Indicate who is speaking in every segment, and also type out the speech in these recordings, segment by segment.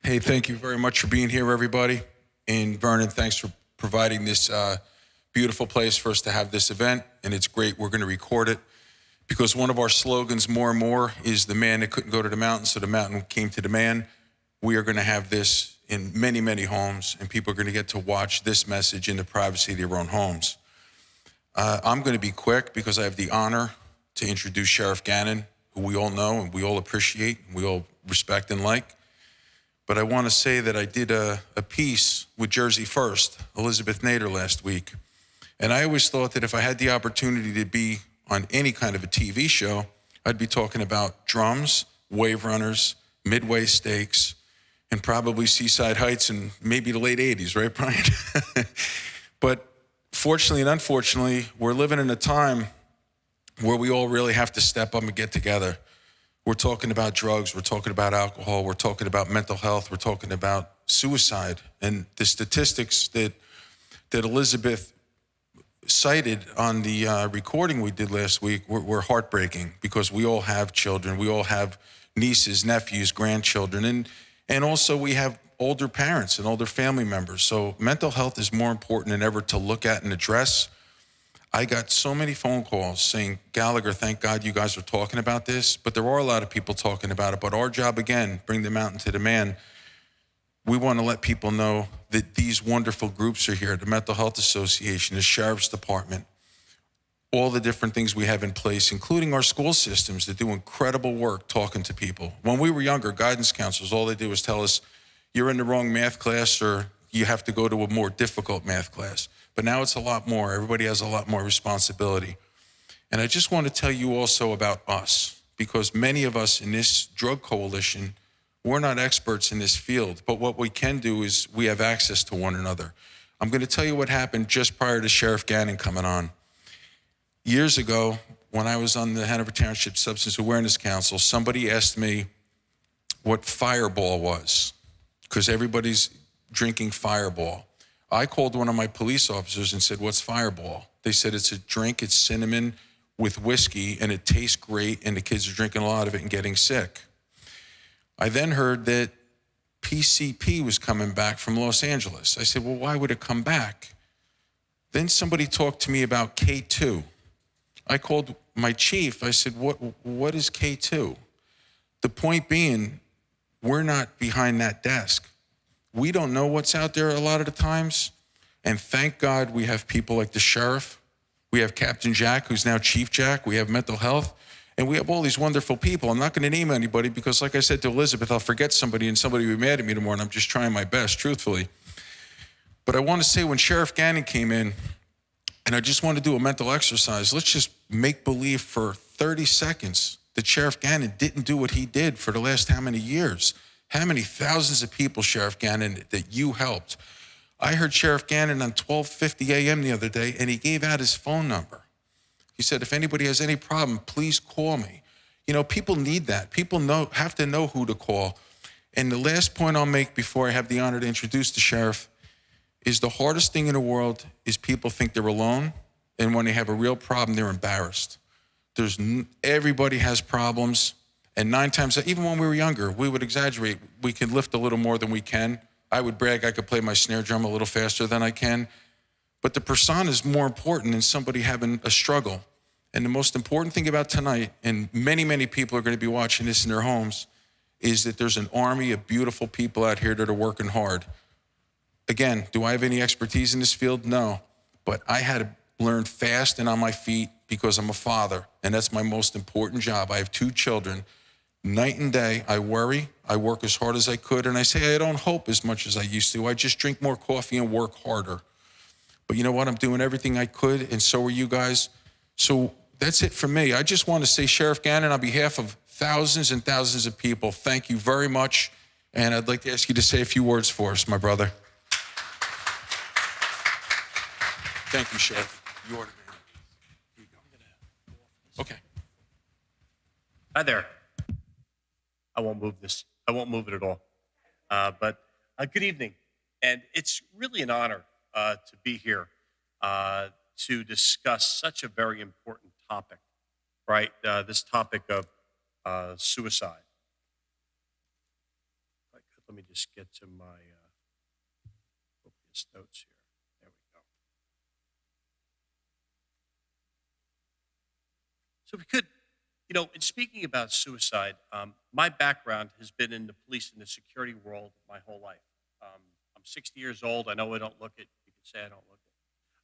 Speaker 1: Hey, thank you very much for being here, everybody. And Vernon, thanks for providing this beautiful place for us to have this event. And it's great. We're going to record it because one of our slogans, more and more, is the man that couldn't go to the mountain, so the mountain came to the man. We are going to have this in many, many homes, and people are going to get to watch this message in the privacy of their own homes. I'm going to be quick because I have the honor to introduce Sheriff Gannon, who we all know and we all appreciate, and we all respect and like. But I want to say that I did a piece with Jersey First, Elizabeth Nader, last week. And I always thought that if I had the opportunity to be on any kind of a TV show, I'd be talking about drums, wave runners, Midway Stakes, and probably Seaside Heights and maybe the late 80s, right, Brian? But fortunately and unfortunately, we're living in a time where we all really have to step up and get together. We're talking about drugs, we're talking about alcohol, we're talking about mental health, we're talking about suicide. And the statistics that Elizabeth cited on the recording we did last week were heartbreaking because we all have children, we all have nieces, nephews, grandchildren, and also we have older parents and older family members. So mental health is more important than ever to look at and address. I got so many phone calls saying, Gallagher, thank God you guys are talking about this, but there are a lot of people talking about it. But our job, again, bring the mountain to the man. We want to let people know that these wonderful groups are here, the Mental Health Association, the Sheriff's Department, all the different things we have in place, including our school systems that do incredible work talking to people. When we were younger, guidance counselors, all they did was tell us, you're in the wrong math class or you have to go to a more difficult math class. But now it's a lot more. Everybody has a lot more responsibility. And I just want to tell you also about us, because many of us in this drug coalition, we're not experts in this field, but what we can do is we have access to one another. I'm going to tell you what happened just prior to Sheriff Gannon coming on. Years ago, when I was on the Hanover Township Substance Awareness Council, somebody asked me what Fireball was, because everybody's drinking Fireball. I called one of my police officers and said, what's Fireball? They said, it's a drink, it's cinnamon with whiskey, and it tastes great, and the kids are drinking a lot of it and getting sick. I then heard that PCP was coming back from Los Angeles. I said, well, why would it come back? Then somebody talked to me about K2. I called my chief. I said, what is K2? The point being, we're not behind that desk. We don't know what's out there a lot of the times. And thank God we have people like the sheriff. We have Captain Jack, who's now Chief Jack. We have mental health. And we have all these wonderful people. I'm not going to name anybody because, like I said to Elizabeth, I'll forget somebody and somebody will be mad at me tomorrow, and I'm just trying my best, truthfully. But I want to say when Sheriff Gannon came in, and I just want to do a mental exercise, let's just make believe for 30 seconds that Sheriff Gannon didn't do what he did for the last how many years? How many thousands of people, Sheriff Gannon, that you helped? I heard Sheriff Gannon on 12:50 a.m. the other day, and he gave out his phone number. He said, if anybody has any problem, please call me. You know, people need that. People have to know who to call. And the last point I'll make before I have the honor to introduce the sheriff is the hardest thing in the world is people think they're alone, and when they have a real problem, they're embarrassed. Everybody has problems. And 9 times, even when we were younger, we would exaggerate. We could lift a little more than we can. I would brag I could play my snare drum a little faster than I can. But the persona is more important than somebody having a struggle. And the most important thing about tonight, and many, many people are going to be watching this in their homes, is that there's an army of beautiful people out here that are working hard. Again, do I have any expertise in this field? No. But I had to learn fast and on my feet because I'm a father, and that's my most important job. I have 2 children. Night and day, I worry, I work as hard as I could, and I say I don't hope as much as I used to. I just drink more coffee and work harder. But you know what? I'm doing everything I could, and so are you guys. So that's it for me. I just want to say, Sheriff Gannon, on behalf of thousands and thousands of people, thank you very much, and I'd like to ask you to say a few words for us, my brother. Thank you, Sheriff. You are the man. Here you go. Okay.
Speaker 2: Hi there. I won't move this. I won't move it at all. But good evening. And it's really an honor to be here to discuss such a very important topic, right? This topic of suicide. Let let me just get to my copious notes here. There we go. So if we could, in speaking about suicide, my background has been in the police and the security world my whole life. I'm 60 years old. I know I don't look it. You can say I don't look it.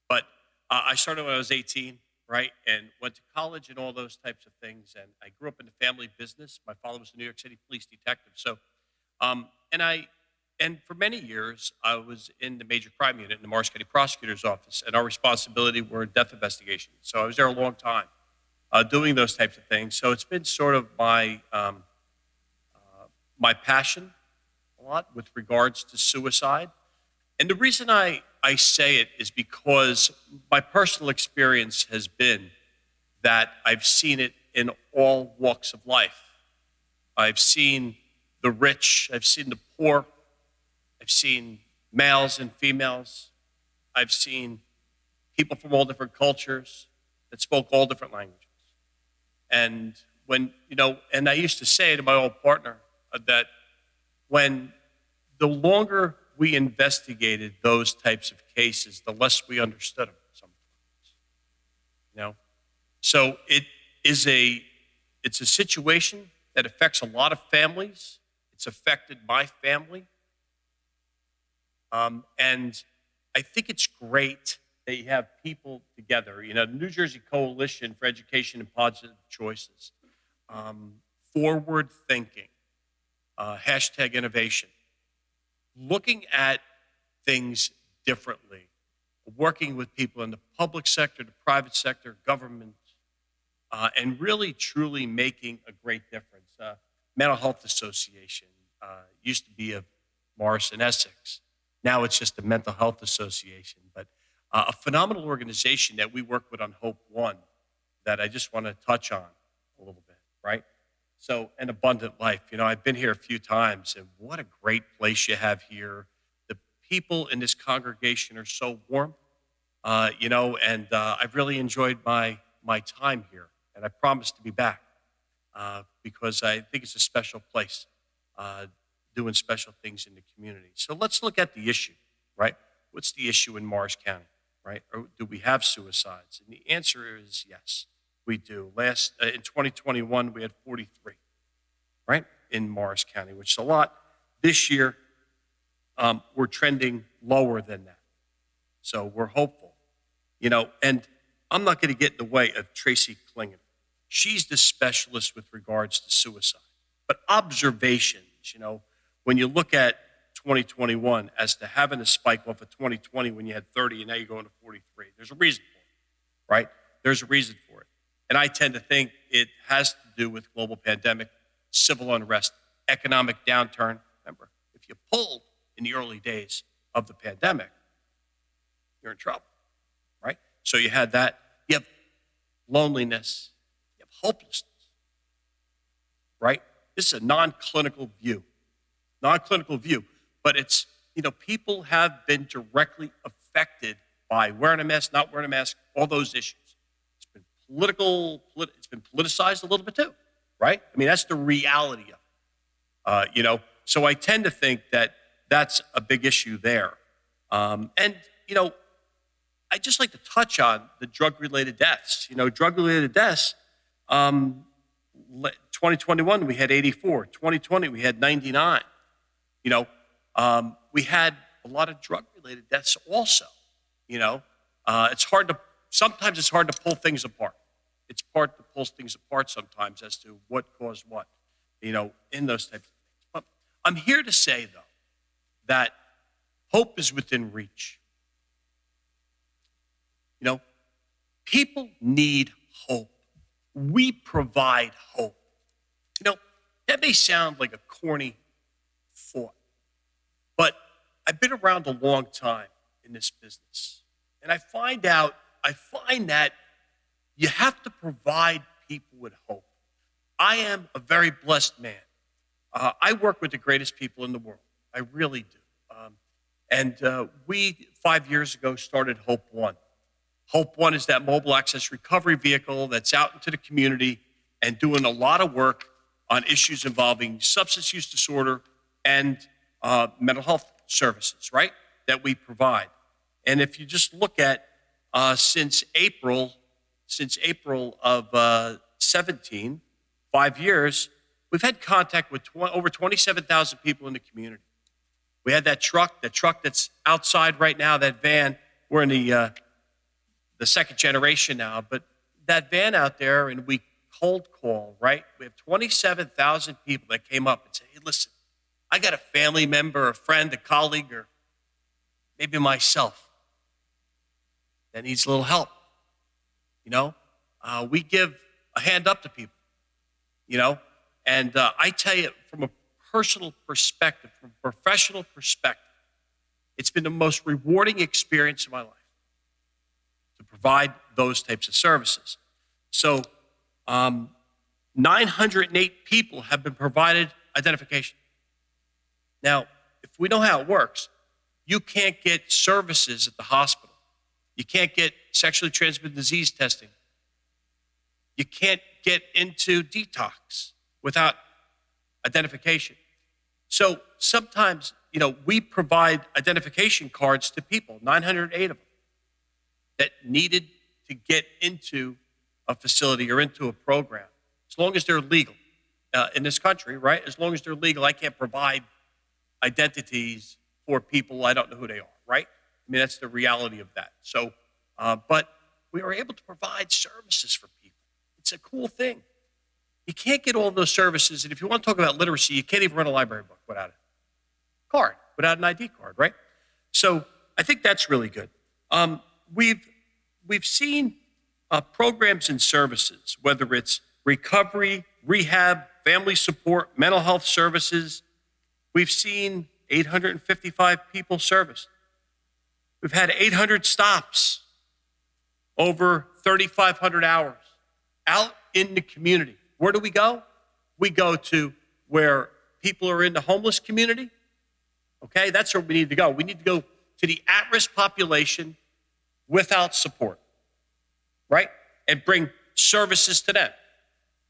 Speaker 2: But I started when I was 18, right? And went to college and all those types of things. And I grew up in the family business. My father was a New York City police detective. So, and for many years, I was in the major crime unit in the Morris County Prosecutor's Office. And our responsibility were death investigations. So I was there a long time. Doing those types of things. So it's been sort of my passion a lot with regards to suicide. And the reason I say it is because my personal experience has been that I've seen it in all walks of life. I've seen the rich, I've seen the poor, I've seen males and females, I've seen people from all different cultures that spoke all different languages. And when, and I used to say to my old partner that when the longer we investigated those types of cases, the less we understood them sometimes. So it's a situation that affects a lot of families. It's affected my family. And I think it's great that you have people together. The New Jersey Coalition for Education and Positive Choices, forward thinking, hashtag innovation, looking at things differently, working with people in the public sector, the private sector, government, and really truly making a great difference. Mental Health Association used to be a Morrison, Essex. Now it's just a Mental Health Association, but a phenomenal organization that we work with on Hope One that I just want to touch on a little bit, right? So, An Abundant Life. I've been here a few times, and what a great place you have here. The people in this congregation are so warm, and I've really enjoyed my time here, and I promise to be back because I think it's a special place, doing special things in the community. So let's look at the issue, right? What's the issue in Morris County, right? Or do we have suicides? And the answer is yes, we do. In 2021, we had 43, right, in Morris County, which is a lot. This year, we're trending lower than that. So we're hopeful, and I'm not going to get in the way of Tracy Klingon. She's the specialist with regards to suicide. But observations, when you look at 2021 as to having a spike off of 2020 when you had 30 and now you're going to 43, there's a reason for it, right? There's a reason for it. And I tend to think it has to do with global pandemic, civil unrest, economic downturn. Remember, if you pulled in the early days of the pandemic, you're in trouble, right? So you had that. You have loneliness. You have hopelessness, right? This is a non-clinical view. Non-clinical view. But it's, people have been directly affected by wearing a mask, not wearing a mask, all those issues. It's been it's been politicized a little bit too, right? I mean, that's the reality of it. So I tend to think that that's a big issue there. And I just like to touch on the drug-related deaths. Drug-related deaths, 2021, we had 84. 2020, we had 99. We had a lot of drug-related deaths also. Sometimes it's hard to pull things apart. It's hard to pull things apart sometimes as to what caused what, in those types of things. But I'm here to say, though, that hope is within reach. People need hope. We provide hope. That may sound like a corny thought, but I've been around a long time in this business, and I find that you have to provide people with hope. I am a very blessed man. I work with the greatest people in the world. I really do. We, 5 years ago, started Hope One. Hope One is that mobile access recovery vehicle that's out into the community and doing a lot of work on issues involving substance use disorder and mental health services, right, that we provide. And if you just look at since April of 17, 5 years, we've had contact with over 27,000 people in the community. We had that truck that's outside right now, that van. We're in the second generation now, but that van out there, and we cold call, right? We have 27,000 people that came up and said, hey, listen, I got a family member, a friend, a colleague, or maybe myself that needs a little help. We give a hand up to people, and I tell you, from a personal perspective, from a professional perspective, it's been the most rewarding experience of my life to provide those types of services. So 908 people have been provided identification. Now, if we know how it works, you can't get services at the hospital. You can't get sexually transmitted disease testing. You can't get into detox without identification. So sometimes, we provide identification cards to people, 908 of them, that needed to get into a facility or into a program, as long as they're legal in this country, right? As long as they're legal, I can't provide identities for people I don't know who they are, right? I mean, that's the reality of that. So, but we are able to provide services for people. It's a cool thing. You can't get all those services, and if you want to talk about literacy, you can't even run a library book without a card, without an ID card, right? So I think that's really good. We've seen programs and services, whether it's recovery, rehab, family support, mental health services. We've seen 855 people serviced. We've had 800 stops, over 3,500 hours out in the community. Where do we go? We go to where people are in the homeless community. Okay, that's where we need to go. We need to go to the at-risk population without support, right? And bring services to them.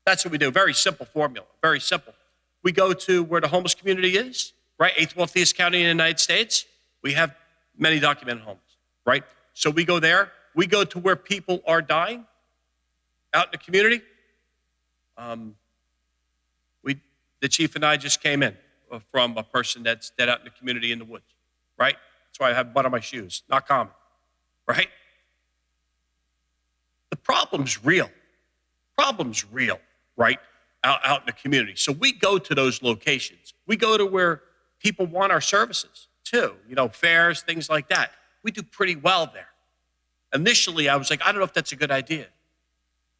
Speaker 2: That's what we do. Very simple formula, very simple. We go to where the homeless community is, right? 8th wealthiest county in the United States. We have many documented homeless, right? So we go there. We go to where people are dying out in the community. The chief and I just came in from a person that's dead out in the community in the woods, right? That's why I have mud on my shoes. Not common, right? The problem's real. Problem's real, right? Out in the community. So we go to those locations. We go to where people want our services too, fairs, things like that. We do pretty well there. Initially, I was like, I don't know if that's a good idea,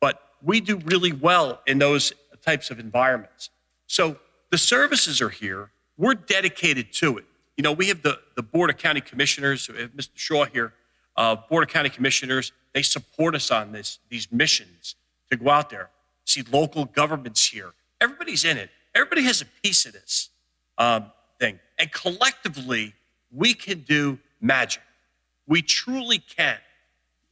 Speaker 2: but we do really well in those types of environments. So the services are here. We're dedicated to it. We have the Board of County Commissioners, we have Mr. Shaw here, Board of County Commissioners. They support us on these missions to go out there, see local governments here. Everybody's in it. Everybody has a piece of this thing. And collectively, we can do magic. We truly can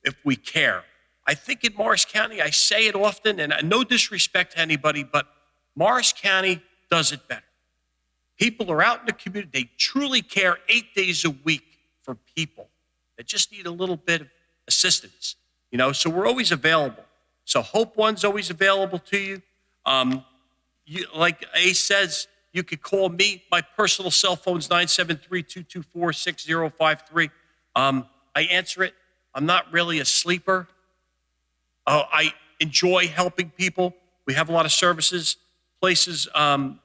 Speaker 2: if we care. I think in Morris County, I say it often, and no disrespect to anybody, but Morris County does it better. People are out in the community. They truly care 8 days a week for people that just need a little bit of assistance, so we're always available. So Hope One's always available to you. Like Ace says, you could call me. My personal cell phone's 973-224-6053. I answer it. I'm not really a sleeper. I enjoy helping people. We have a lot of services, places, and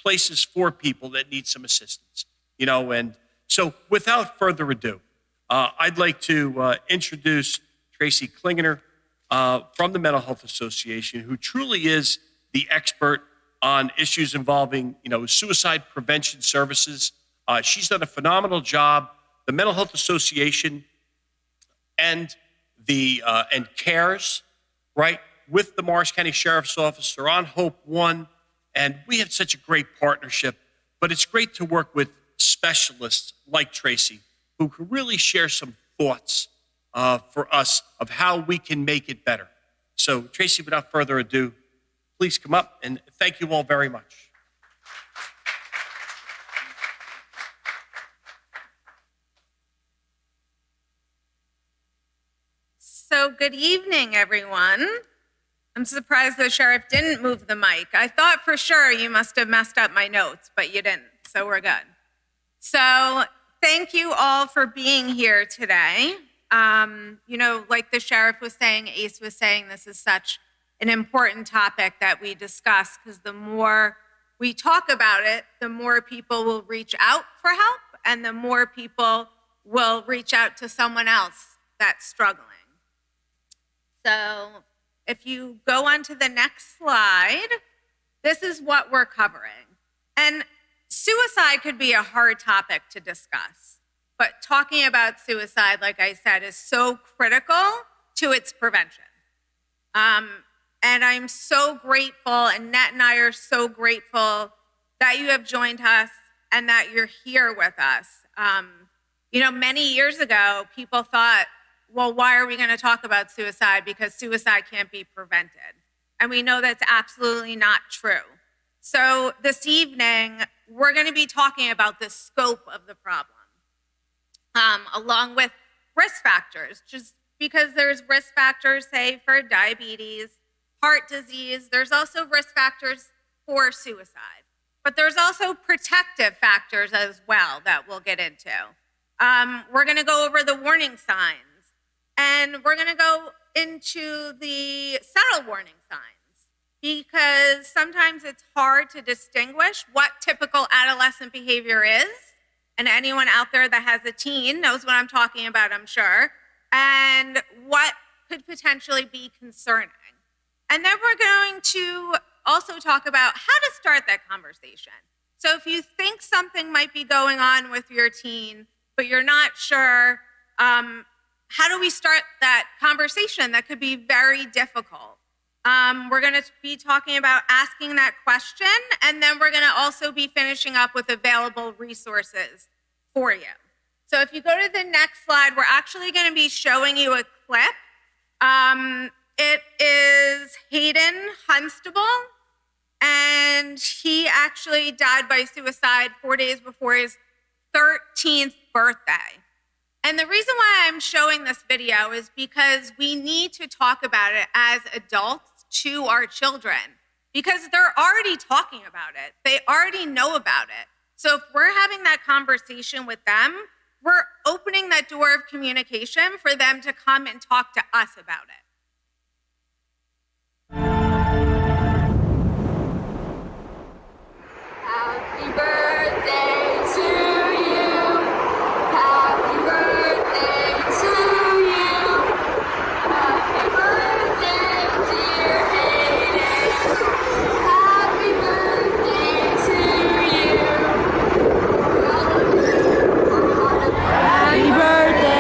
Speaker 2: places for people that need some assistance, and so without further ado, I'd like to introduce Tracy Klingener from the Mental Health Association, who truly is the expert on issues involving, suicide prevention services. She's done a phenomenal job. The Mental Health Association and and CARES, right, with the Morris County Sheriff's Office are on Hope One, and we have such a great partnership. But it's great to work with specialists like Tracy, who can really share some thoughts for us of how we can make it better. So, Tracy, without further ado, please come up, and thank you all very much.
Speaker 3: So good evening, everyone. I'm surprised the sheriff didn't move the mic. I thought for sure you must have messed up my notes, but you didn't, so we're good. So thank you all for being here today. Like the sheriff was saying, Ace was saying, this is such an important topic that we discuss, because the more we talk about it, the more people will reach out for help, and the more people will reach out to someone else that's struggling. So if you go on to the next slide, this is what we're covering. And suicide could be a hard topic to discuss, but talking about suicide, like I said, is so critical to its prevention. And I'm so grateful, and Net and I are so grateful that you have joined us and that you're here with us. Many years ago, people thought, well, why are we going to talk about suicide? Because suicide can't be prevented. And we know that's absolutely not true. So this evening, we're going to be talking about the scope of the problem, along with risk factors, just because there's risk factors, say, for diabetes, heart disease. There's also risk factors for suicide. But there's also protective factors as well that we'll get into. We're going to go over the warning signs. And we're going to go into the subtle warning signs, because sometimes it's hard to distinguish what typical adolescent behavior is. And anyone out there that has a teen knows what I'm talking about, I'm sure, and what could potentially be concerning. And then we're going to also talk about how to start that conversation. So if you think something might be going on with your teen, but you're not sure, how do we start that conversation? That could be very difficult. We're going to be talking about asking that question, and then we're going to also be finishing up with available resources for you. So if you go to the next slide, we're actually going to be showing you a clip. It is Hayden Hunstable, and he actually died by suicide 4 days before his 13th birthday. And the reason why I'm showing this video is because we need to talk about it as adults to our children, because they're already talking about it. They already know about it. So if we're having that conversation with them, we're opening that door of communication for them to come and talk to us about it.
Speaker 4: Happy birthday to you. Happy birthday to you. Happy birthday, dear Hayden. Happy birthday to you. Happy birthday.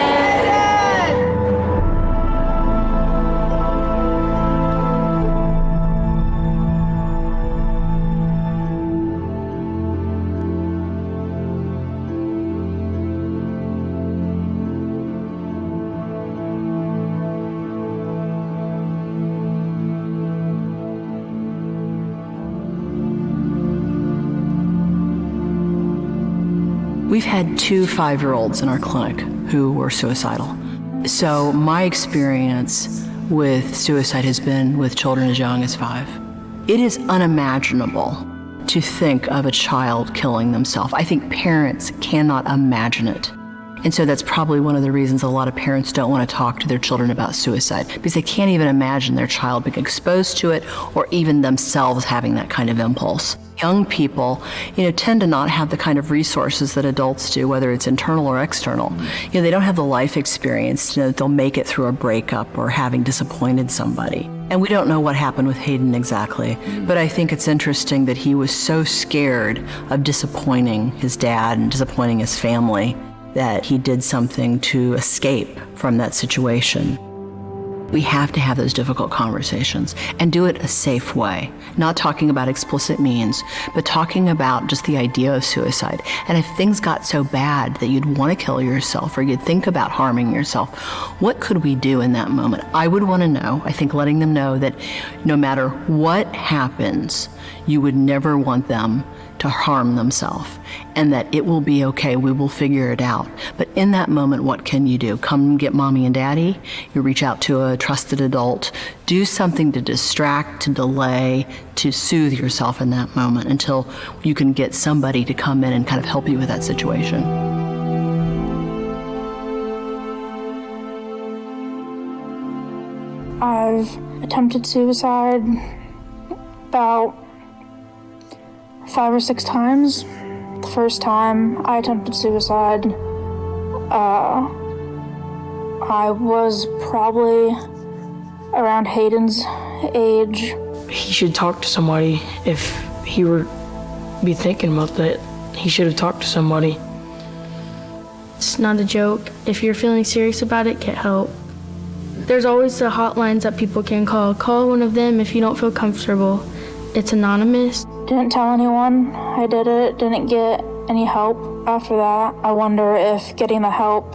Speaker 5: We've had 2 5-year-olds in our clinic who were suicidal. So my experience with suicide has been with children as young as 5. It is unimaginable to think of a child killing themselves. I think parents cannot imagine it. And so that's probably one of the reasons a lot of parents don't want to talk to their children about suicide, because they can't even imagine their child being exposed to it, or even themselves having that kind of impulse. Young people, tend to not have the kind of resources that adults do, whether it's internal or external. They don't have the life experience to know that they'll make it through a breakup or having disappointed somebody. And we don't know what happened with Hayden exactly, but I think it's interesting that he was so scared of disappointing his dad and disappointing his family that he did something to escape from that situation. We have to have those difficult conversations and do it a safe way, not talking about explicit means, but talking about just the idea of suicide. And if things got so bad that you'd want to kill yourself or you'd think about harming yourself, what could we do in that moment? I would want to know, I think letting them know that no matter what happens, you would never want them to harm themselves, and that it will be okay, we will figure it out. But in that moment, what can you do? Come get mommy and daddy, you reach out to a trusted adult, do something to distract, to delay, to soothe yourself in that moment until you can get somebody to come in and kind of help you with that situation.
Speaker 6: I've attempted suicide about 5 or 6 times. The first time I attempted suicide, I was probably around Hayden's age.
Speaker 7: He should talk to somebody. If he were be thinking about that, he should have talked to somebody.
Speaker 8: It's not a joke. If you're feeling serious about it, get help. There's always the hotlines that people can call. Call one of them if you don't feel comfortable. It's anonymous.
Speaker 6: Didn't tell anyone I did it, didn't get any help after that. I wonder if getting the help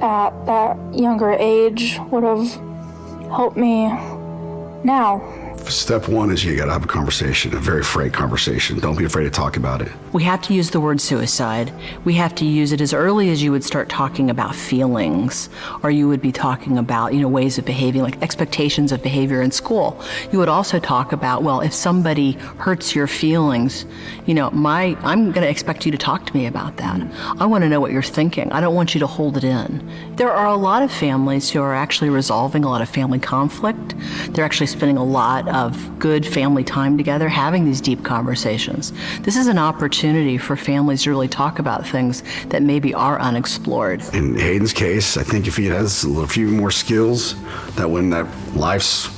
Speaker 6: at that younger age would have helped me now.
Speaker 9: Step one is you gotta have a conversation, a very frank conversation. Don't be afraid to talk about it.
Speaker 5: We have to use the word suicide. We have to use it as early as you would start talking about feelings, or you would be talking about, ways of behaving, like expectations of behavior in school. You would also talk about, well, if somebody hurts your feelings, I'm gonna expect you to talk to me about that. I wanna know what you're thinking. I don't want you to hold it in. There are a lot of families who are actually resolving a lot of family conflict. They're actually spending a lot of good family time together, having these deep conversations. This is an opportunity for families to really talk about things that maybe are unexplored.
Speaker 9: In Hayden's case, I think if he has a few more skills, that when that life's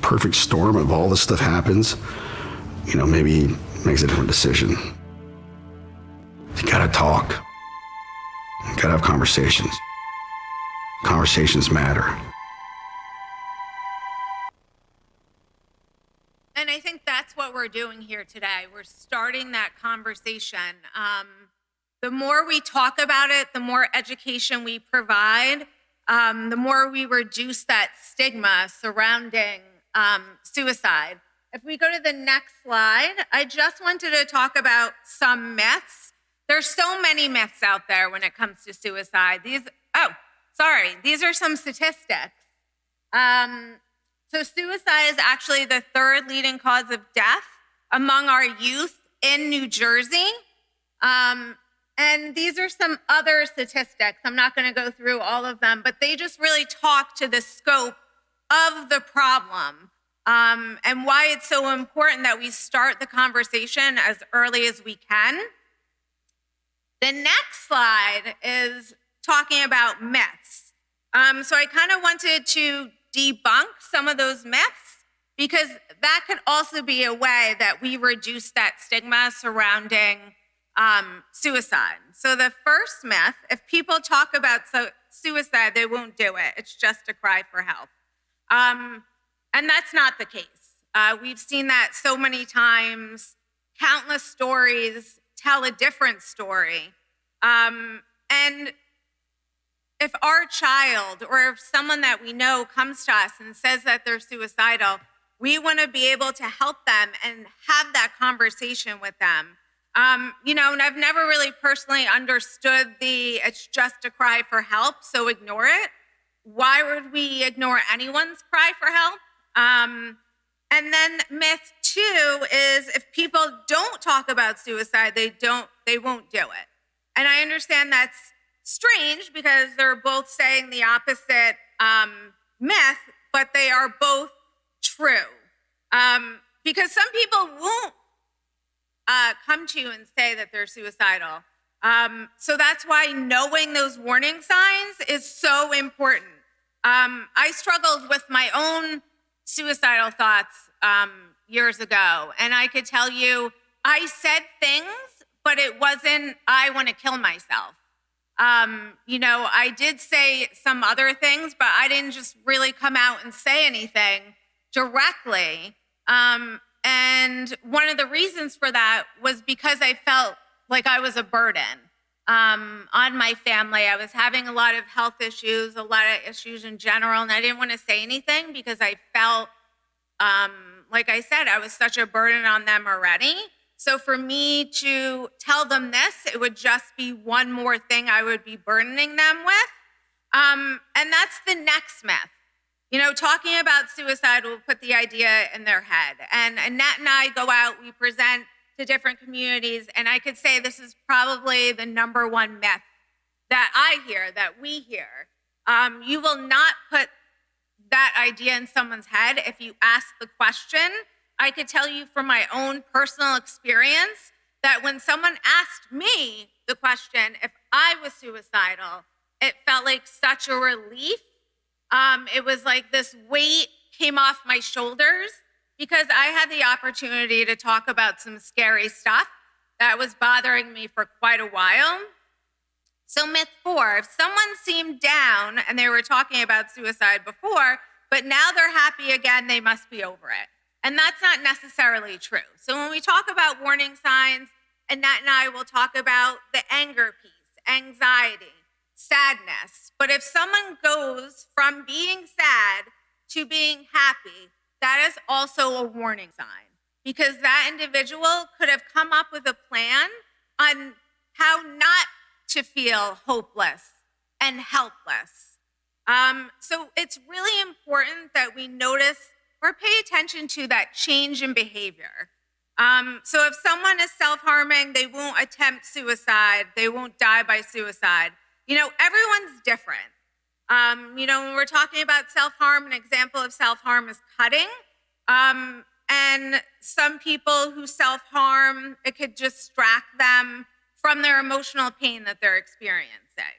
Speaker 9: perfect storm of all this stuff happens, maybe he makes a different decision. You gotta talk. You gotta have conversations. Conversations matter.
Speaker 3: And I think that's what we're doing here today. We're starting that conversation. The more we talk about it, the more education we provide, the more we reduce that stigma surrounding suicide. If we go to the next slide, I just wanted to talk about some myths. There's so many myths out there when it comes to suicide. These are some statistics. So suicide is actually the 3rd leading cause of death among our youth in New Jersey. And these are some other statistics. I'm not going to go through all of them, but they just really talk to the scope of the problem and why it's so important that we start the conversation as early as we can. The next slide is talking about myths. So I kind of wanted to debunk some of those myths, because that could also be a way that we reduce that stigma surrounding suicide. So the first myth, if people talk about suicide, they won't do it. It's just a cry for help. And that's not the case. We've seen that so many times. Countless stories tell a different story. And if our child or if someone that we know comes to us and says that they're suicidal, we want to be able to help them and have that conversation with them. And I've never really personally understood it's just a cry for help, so ignore it. Why would we ignore anyone's cry for help? And then myth 2 is if people don't talk about suicide, they won't do it. And I understand that's strange because they're both saying the opposite myth, but they are both true. Because some people won't come to you and say that they're suicidal. So that's why knowing those warning signs is so important. I struggled with my own suicidal thoughts years ago, and I could tell you I said things, but it wasn't, I want to kill myself. I did say some other things, but I didn't just really come out and say anything directly. And one of the reasons for that was because I felt like I was a burden on my family. I was having a lot of health issues, a lot of issues in general, and I didn't want to say anything because I felt, like I said, I was such a burden on them already. So for me to tell them this, it would just be one more thing I would be burdening them with. And that's the next myth. You know, talking about suicide will put the idea in their head. And Annette and I go out, we present to different communities, and I could say this is probably the number one myth that I hear, that we hear. You will not put that idea in someone's head if you ask the question. I could tell you from my own personal experience that when someone asked me the question if I was suicidal, it felt like such a relief. It was like this weight came off my shoulders because I had the opportunity to talk about some scary stuff that was bothering me for quite a while. So myth 4, if someone seemed down and they were talking about suicide before, but now they're happy again, they must be over it. And that's not necessarily true. So when we talk about warning signs, Annette and I will talk about the anger piece, anxiety, sadness. But if someone goes from being sad to being happy, that is also a warning sign, because that individual could have come up with a plan on how not to feel hopeless and helpless. So it's really important that we notice or pay attention to that change in behavior. So if someone is self-harming, they won't attempt suicide, they won't die by suicide. You know, everyone's different. You know, when we're talking about self-harm, an example of self-harm is cutting. And some people who self-harm, it could distract them from their emotional pain that they're experiencing.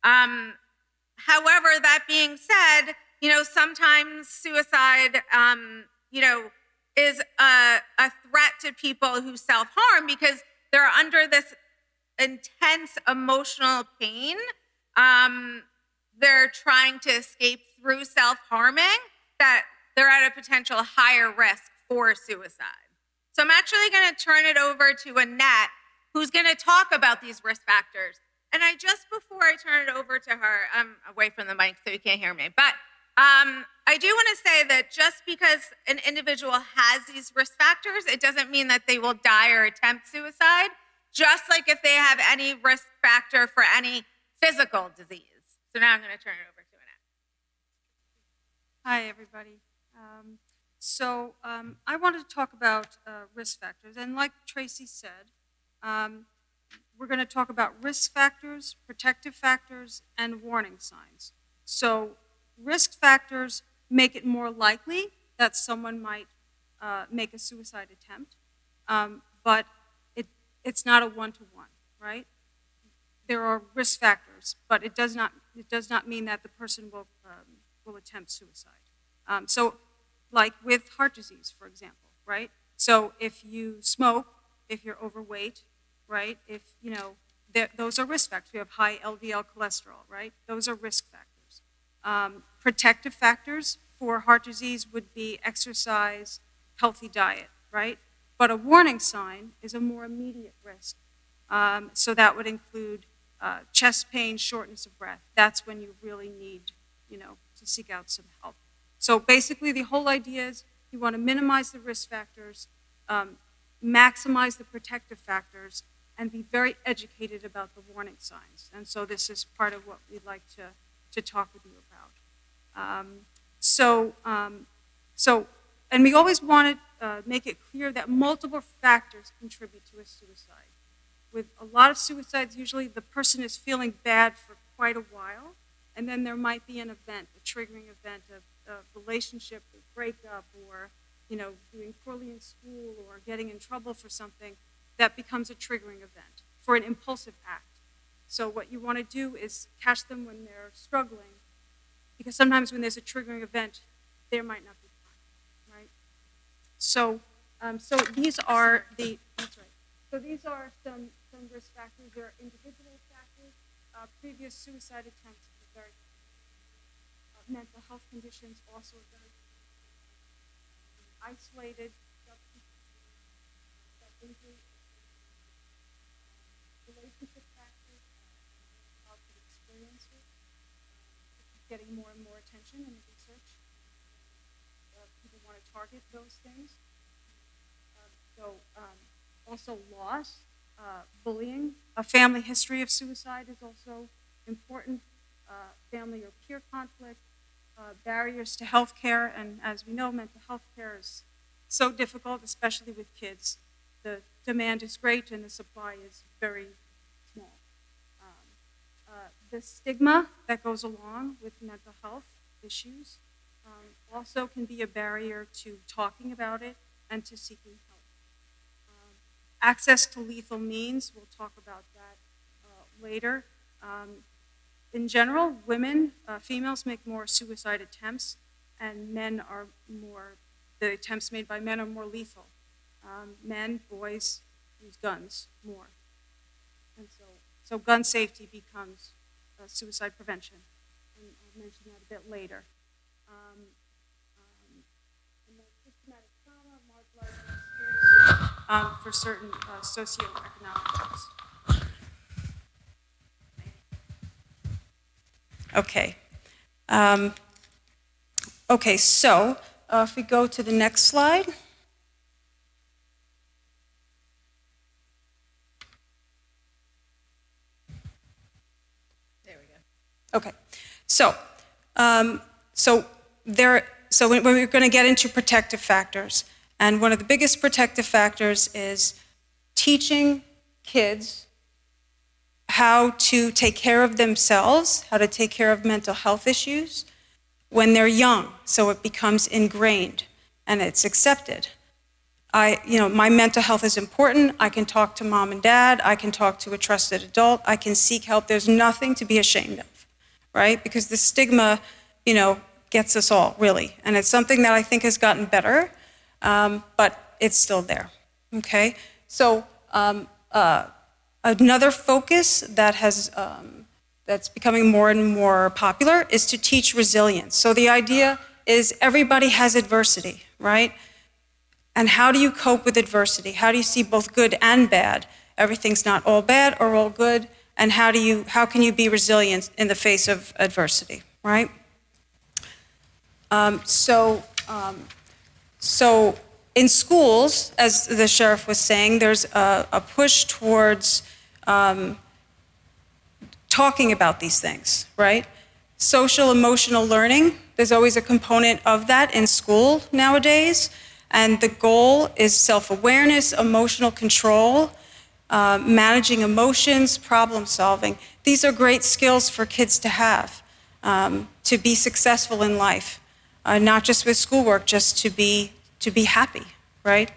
Speaker 3: However, that being said, you know, sometimes suicide, you know, is a threat to people who self-harm because they're under this intense emotional pain. They're trying to escape through self-harming, that they're at a potential higher risk for suicide. So I'm actually going to turn it over to Annette, who's going to talk about these risk factors. And before I turn it over to her, I'm away from the mic so you can't hear me, but I do want to say that just because an individual has these risk factors, it doesn't mean that they will die or attempt suicide, just like if they have any risk factor for any physical disease. So now I'm going to turn it over to Annette.
Speaker 10: Hi, everybody. I wanted to talk about risk factors. And like Tracy said, we're going to talk about risk factors, protective factors, and warning signs. So risk factors make it more likely that someone might make a suicide attempt, but it's not a one-to-one, right? There are risk factors, but it does not mean that the person will attempt suicide. So like with heart disease, for example, right? So if you smoke, if you're overweight, right? If, you know, those are risk factors. You have high LDL cholesterol, right? Those are risk factors. Protective factors for heart disease would be exercise, healthy diet, right? But a warning sign is a more immediate risk. So that would include chest pain, shortness of breath. That's when you really need, you know, to seek out some help. So basically the whole idea is you want to minimize the risk factors, maximize the protective factors, and be very educated about the warning signs. And so this is part of what we'd like to talk with you about. And we always want to make it clear that multiple factors contribute to a suicide. With a lot of suicides, usually the person is feeling bad for quite a while, and then there might be an event, a triggering event, a relationship, a breakup, or, you know, doing poorly in school or getting in trouble for something that becomes a triggering event for an impulsive act. So what you want to do is catch them when they're struggling, because sometimes when there's a triggering event, there might not be time, right? So these are that's right. So these are some risk factors. There are individual factors. Previous suicide attempts are very mental health conditions also very isolated, injury, relationship factors, how to experience it, getting more and more attention in the research. People want to target those things. Also loss, bullying. A family history of suicide is also important. Family or peer conflict, barriers to health care, and as we know, mental health care is so difficult, especially with kids. The demand is great and the supply is very small. The stigma that goes along with mental health issues also can be a barrier to talking about it and to seeking help. Access to lethal means, we'll talk about that later. In general, women, females make more suicide attempts, and the attempts made by men are more lethal. Men, boys use guns more. And so gun safety becomes suicide prevention. And I'll mention that a bit later. And then systematic trauma, marginalized experiences for certain socioeconomic groups. Okay. Okay, so if we go to the next slide.
Speaker 3: There we go.
Speaker 10: Okay, so when we're going to get into protective factors, and one of the biggest protective factors is teaching kids how to take care of themselves, how to take care of mental health issues when they're young, so it becomes ingrained and it's accepted. My mental health is important. I can talk to mom and dad. I can talk to a trusted adult. I can seek help. There's nothing to be ashamed of, right? Because the stigma, gets us all, really. And it's something that I think has gotten better, but it's still there, okay? So another focus that's becoming more and more popular is to teach resilience. So the idea is everybody has adversity, right? And how do you cope with adversity? How do you see both good and bad? Everything's not all bad or all good. And how can you be resilient in the face of adversity, right? So in schools, as the sheriff was saying, there's a push towards talking about these things, right? Social emotional learning, there's always a component of that in school nowadays. And the goal is self-awareness, emotional control, managing emotions, problem solving. These are great skills for kids to have, to be successful in life, not just with schoolwork, just to be happy, right?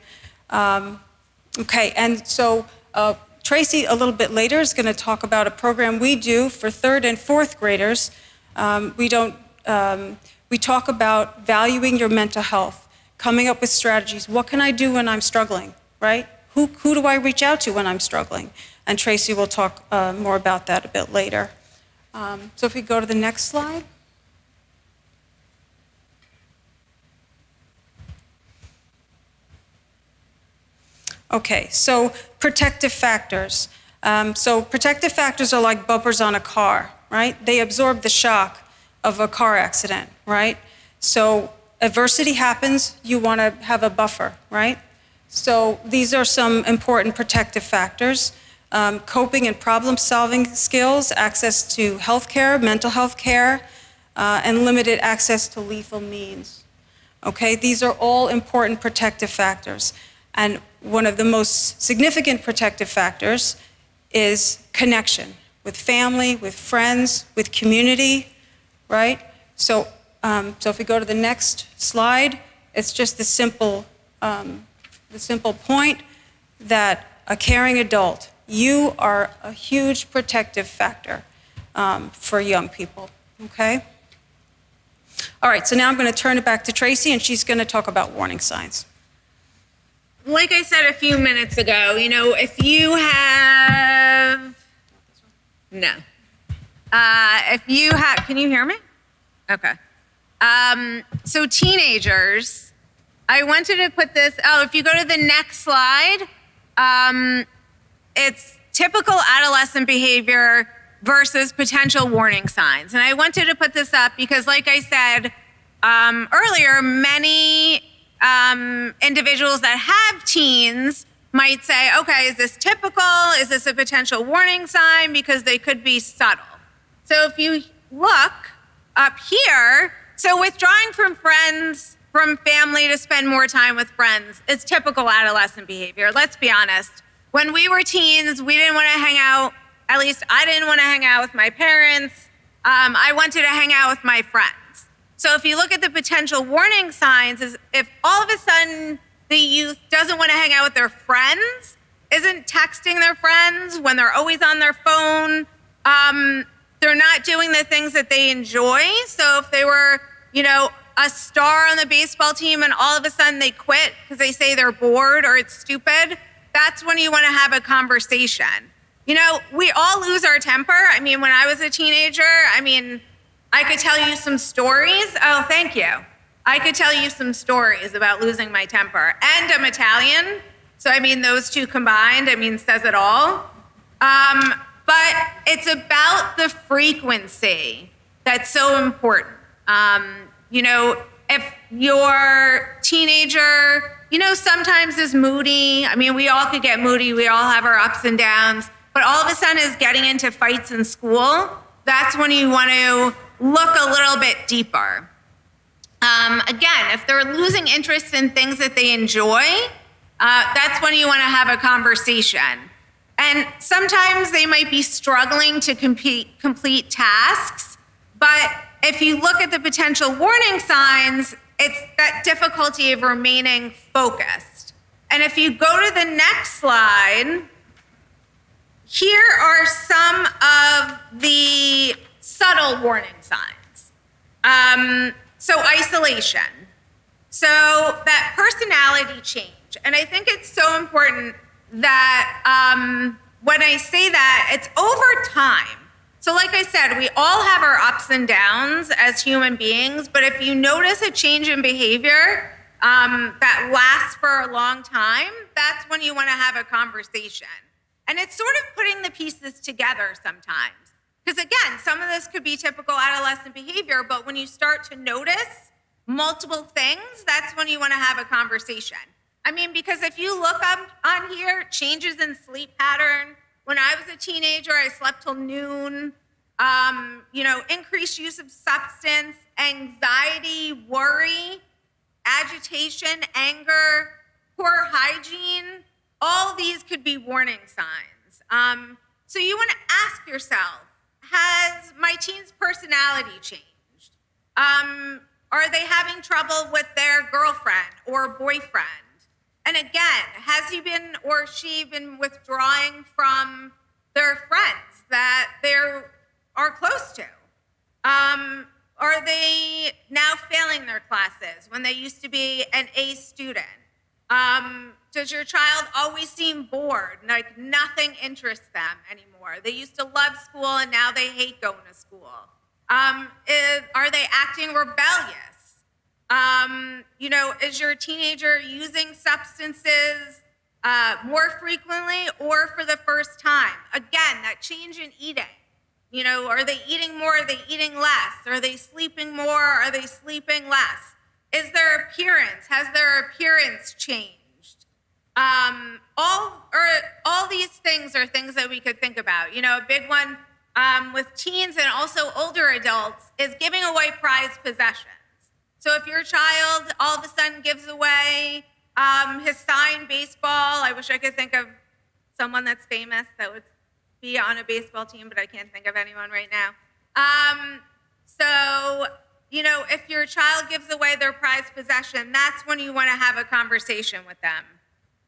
Speaker 10: Okay, and so Tracy, a little bit later, is going to talk about a program we do for 3rd and 4th graders. We talk about valuing your mental health, coming up with strategies. What can I do when I'm struggling, right? Who do I reach out to when I'm struggling? And Tracy will talk more about that a bit later. So if we go to the next slide. Okay, so protective factors. So protective factors are like bumpers on a car, right? They absorb the shock of a car accident, right? So adversity happens, you want to have a buffer, right? So these are some important protective factors. Coping and problem-solving skills, access to health care, mental health care, and limited access to lethal means. Okay, these are all important protective factors. And one of the most significant protective factors is connection with family, with friends, with community, right? So if we go to the next slide, it's just the simple point that a caring adult, you are a huge protective factor for young people, okay? All right, so now I'm going to turn it back to Tracy, and she's going to talk about warning signs.
Speaker 3: Like I said a few minutes ago, if you have, can you hear me? Okay. So teenagers, I wanted to put this, if you go to the next slide, it's typical adolescent behavior versus potential warning signs. And I wanted to put this up because, like I said earlier, many individuals that have teens might say, okay, is this typical? Is this a potential warning sign? Because they could be subtle. So if you look up here, so withdrawing from friends, from family to spend more time with friends is typical adolescent behavior. Let's be honest. When we were teens, we didn't want to hang out, at least I didn't want to hang out with my parents. I wanted to hang out with my friends. So if you look at the potential warning signs, is if all of a sudden the youth doesn't want to hang out with their friends, isn't texting their friends when they're always on their phone, they're not doing the things that they enjoy. So if they were, a star on the baseball team and all of a sudden they quit because they say they're bored or it's stupid, that's when you want to have a conversation. We all lose our temper. I mean, when I was a teenager, I could tell you some stories. Oh, thank you. I could tell you some stories about losing my temper. And I'm Italian. So, those two combined, says it all. But it's about the frequency that's so important. If your teenager, sometimes is moody. We all could get moody. We all have our ups and downs. But all of a sudden is getting into fights in school. That's when you want to look a little bit deeper. Again, if they're losing interest in things that they enjoy, that's when you want to have a conversation. And sometimes they might be struggling to complete tasks, but if you look at the potential warning signs, it's that difficulty of remaining focused. And if you go to the next slide, here are some of the subtle warning signs. So isolation. So that personality change. And I think it's so important that when I say that, it's over time. So like I said, we all have our ups and downs as human beings, but if you notice a change in behavior that lasts for a long time, that's when you want to have a conversation. And it's sort of putting the pieces together sometimes. Because again, some of this could be typical adolescent behavior, but when you start to notice multiple things, that's when you want to have a conversation. Because if you look up on here, changes in sleep pattern. When I was a teenager, I slept till noon. Increased use of substance, anxiety, worry, agitation, anger, poor hygiene. All these could be warning signs. So you want to ask yourself, has my teen's personality changed? Are they having trouble with their girlfriend or boyfriend? And again, has he been or she been withdrawing from their friends that they are close to? Are they now failing their classes when they used to be an A student? Does your child always seem bored, like nothing interests them anymore? They used to love school and now they hate going to school. Are they acting rebellious? Is your teenager using substances more frequently or for the first time? Again, that change in eating. Are they eating more? Are they eating less? Are they sleeping more? Are they sleeping less? Is their appearance? Has their appearance changed? All these things are things that we could think about. A big one with teens and also older adults is giving away prized possessions. So if your child all of a sudden gives away his signed baseball, I wish I could think of someone that's famous that would be on a baseball team, but I can't think of anyone right now. If your child gives away their prized possession, that's when you want to have a conversation with them.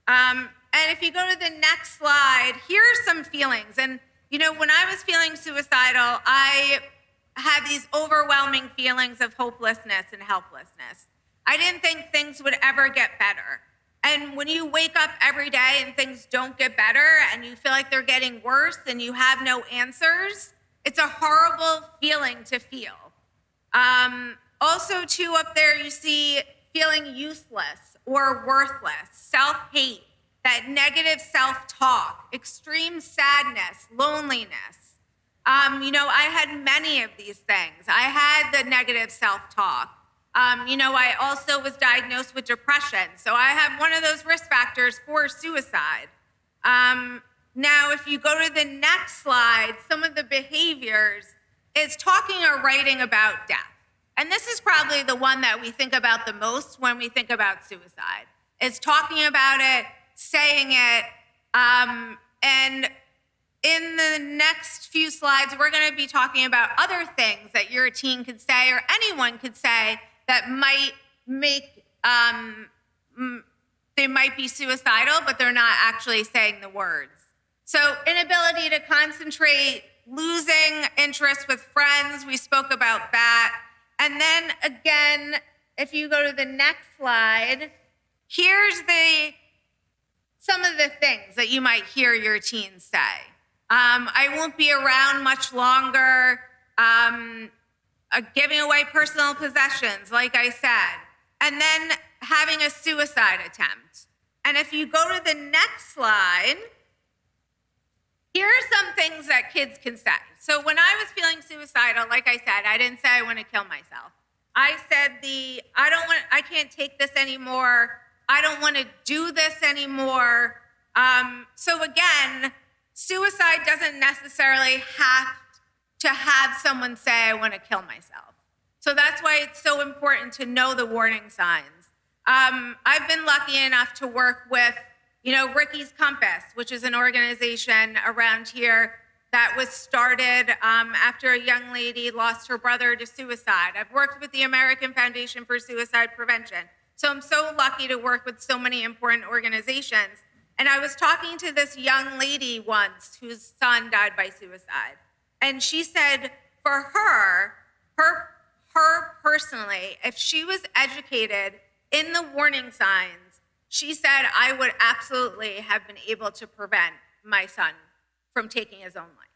Speaker 3: And if you go to the next slide, here are some feelings. And, when I was feeling suicidal, I had these overwhelming feelings of hopelessness and helplessness. I didn't think things would ever get better. And when you wake up every day and things don't get better and you feel like they're getting worse and you have no answers, it's a horrible feeling to feel. Also, too, up there you see feeling useless or worthless, self-hate, that negative self-talk, extreme sadness, loneliness. I had many of these things. I had the negative self-talk. I also was diagnosed with depression. So I have one of those risk factors for suicide. Now, if you go to the next slide, some of the behaviors is talking or writing about death. And this is probably the one that we think about the most when we think about suicide. It's talking about it, saying it, and in the next few slides, we're going to be talking about other things that your teen could say or anyone could say that might make, they might be suicidal, but they're not actually saying the words. So inability to concentrate, losing interest with friends, we spoke about that. And then again, if you go to the next slide, here's some of the things that you might hear your teens say. I won't be around much longer. Giving away personal possessions, like I said. And then having a suicide attempt. And if you go to the next slide, here are some things that kids can say. So when I was feeling suicidal, like I said, I didn't say I want to kill myself. I said I can't take this anymore. I don't want to do this anymore. So again, suicide doesn't necessarily have to have someone say, I want to kill myself. So that's why it's so important to know the warning signs. I've been lucky enough to work with, Ricky's Compass, which is an organization around here that was started after a young lady lost her brother to suicide. I've worked with the American Foundation for Suicide Prevention. So I'm so lucky to work with so many important organizations. And I was talking to this young lady once whose son died by suicide. And she said for her personally, if she was educated in the warning signs, she said, I would absolutely have been able to prevent my son from taking his own life.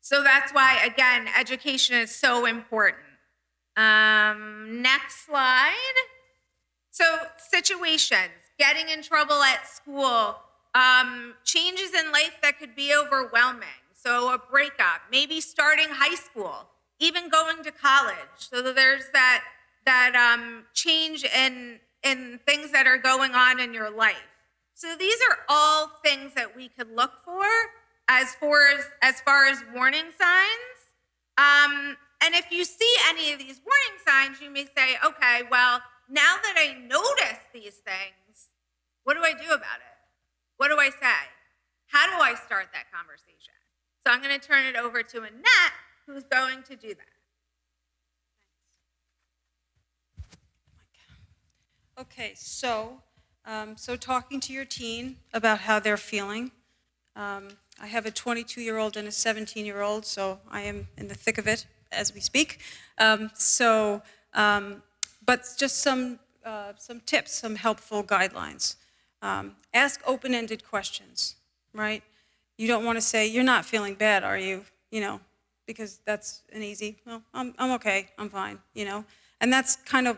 Speaker 3: So that's why, again, education is so important. Next slide. So situations, getting in trouble at school, changes in life that could be overwhelming. So a breakup, maybe starting high school, even going to college. So there's that change in things that are going on in your life. So these are all things that we could look for as far as warning signs. And if you see any of these warning signs, you may say, okay, well, now that I notice these things, what do I do about it? What do I say? How do I start that conversation? So I'm going to turn it over to Annette, who's going to do that.
Speaker 10: Okay, so talking to your teen about how they're feeling. I have a 22-year-old and a 17-year-old, so I am in the thick of it as we speak. But just some tips, some helpful guidelines. Ask open-ended questions, right? You don't want to say, you're not feeling bad, are you? Because that's an easy, well, I'm okay, I'm fine, And that's kind of,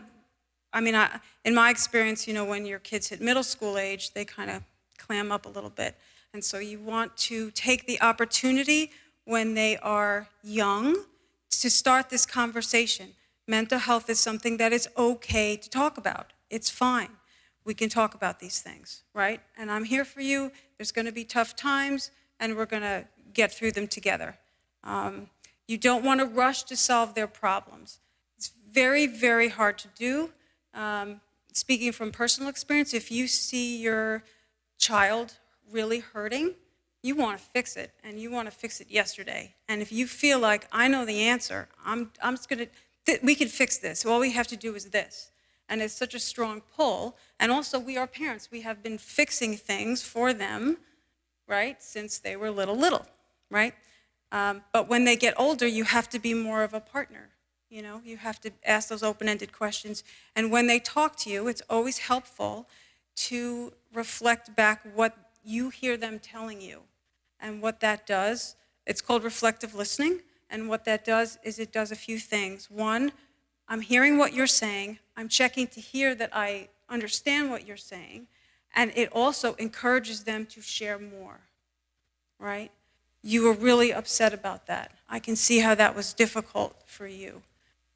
Speaker 10: in my experience, when your kids hit middle school age, they kind of clam up a little bit. And so you want to take the opportunity when they are young to start this conversation. Mental health is something that is okay to talk about. It's fine. We can talk about these things, right? And I'm here for you. There's going to be tough times, and we're going to get through them together. You don't want to rush to solve their problems. It's very, very hard to do. Speaking from personal experience, if you see your child really hurting, you want to fix it, and you want to fix it yesterday. And if you feel like, I know the answer, I'm just going to, we can fix this. All we have to do is this. And it's such a strong pull. And also, we are parents. We have been fixing things for them, right, since they were little, right? But when they get older, you have to be more of a partner. You have to ask those open-ended questions. And when they talk to you, it's always helpful to reflect back what you hear them telling you. And what that does, it's called reflective listening. And what that does is it does a few things. One, I'm hearing what you're saying. I'm checking to hear that I understand what you're saying. And it also encourages them to share more, right? You were really upset about that. I can see how that was difficult for you.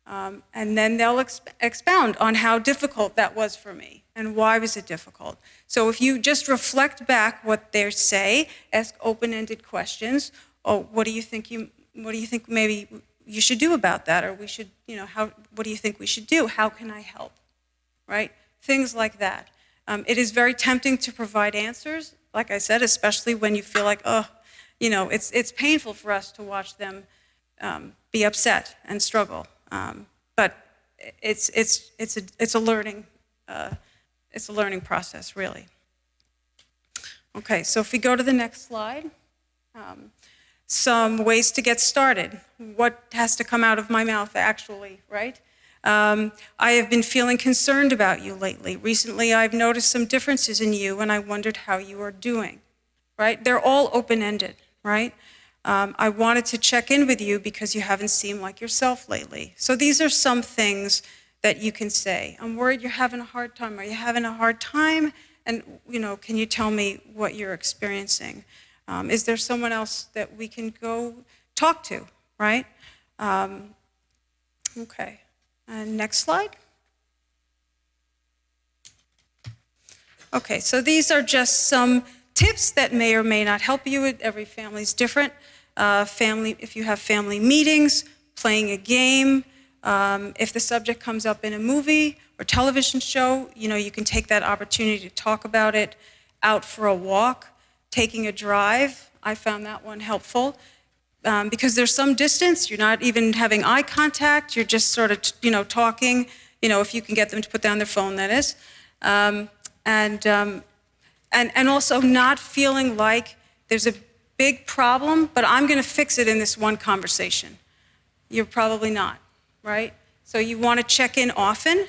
Speaker 10: And then they'll expound on how difficult that was for me and why was it difficult. So if you just reflect back what they say, ask open-ended questions. Oh, what do you think maybe you should do about that? Or we should, what do you think we should do? How can I help? Right? Things like that. It is very tempting to provide answers, like I said, especially when you feel like, it's painful for us to watch them be upset and struggle. But it's a learning process, really. Okay, so if we go to the next slide, some ways to get started. What has to come out of my mouth, actually, right? I have been feeling concerned about you lately. Recently, I've noticed some differences in you, and I wondered how you are doing, right? They're all open-ended, right? I wanted to check in with you because you haven't seemed like yourself lately. So these are some things that you can say. I'm worried you're having a hard time. Are you having a hard time? And, can you tell me what you're experiencing? Is there someone else that we can go talk to, right? Okay. And next slide. Okay, so these are just some tips that may or may not help you. Every family's different. If you have family meetings, playing a game, if the subject comes up in a movie or television show, you can take that opportunity to talk about it. Out for a walk, taking a drive. I found that one helpful because there's some distance. You're not even having eye contact. You're just sort of, talking. If you can get them to put down their phone, that is. And also not feeling like there's a big problem, but I'm going to fix it in this one conversation. You're probably not, right? So you want to check in often,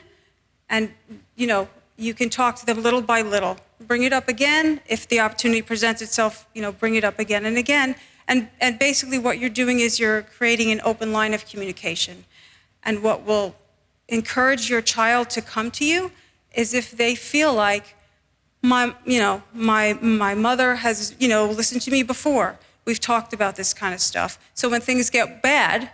Speaker 10: and you can talk to them little by little. Bring it up again if the opportunity presents itself. Bring it up again and again. And basically, what you're doing is you're creating an open line of communication. And what will encourage your child to come to you is if they feel like my mother has, listened to me before. We've talked about this kind of stuff. So when things get bad,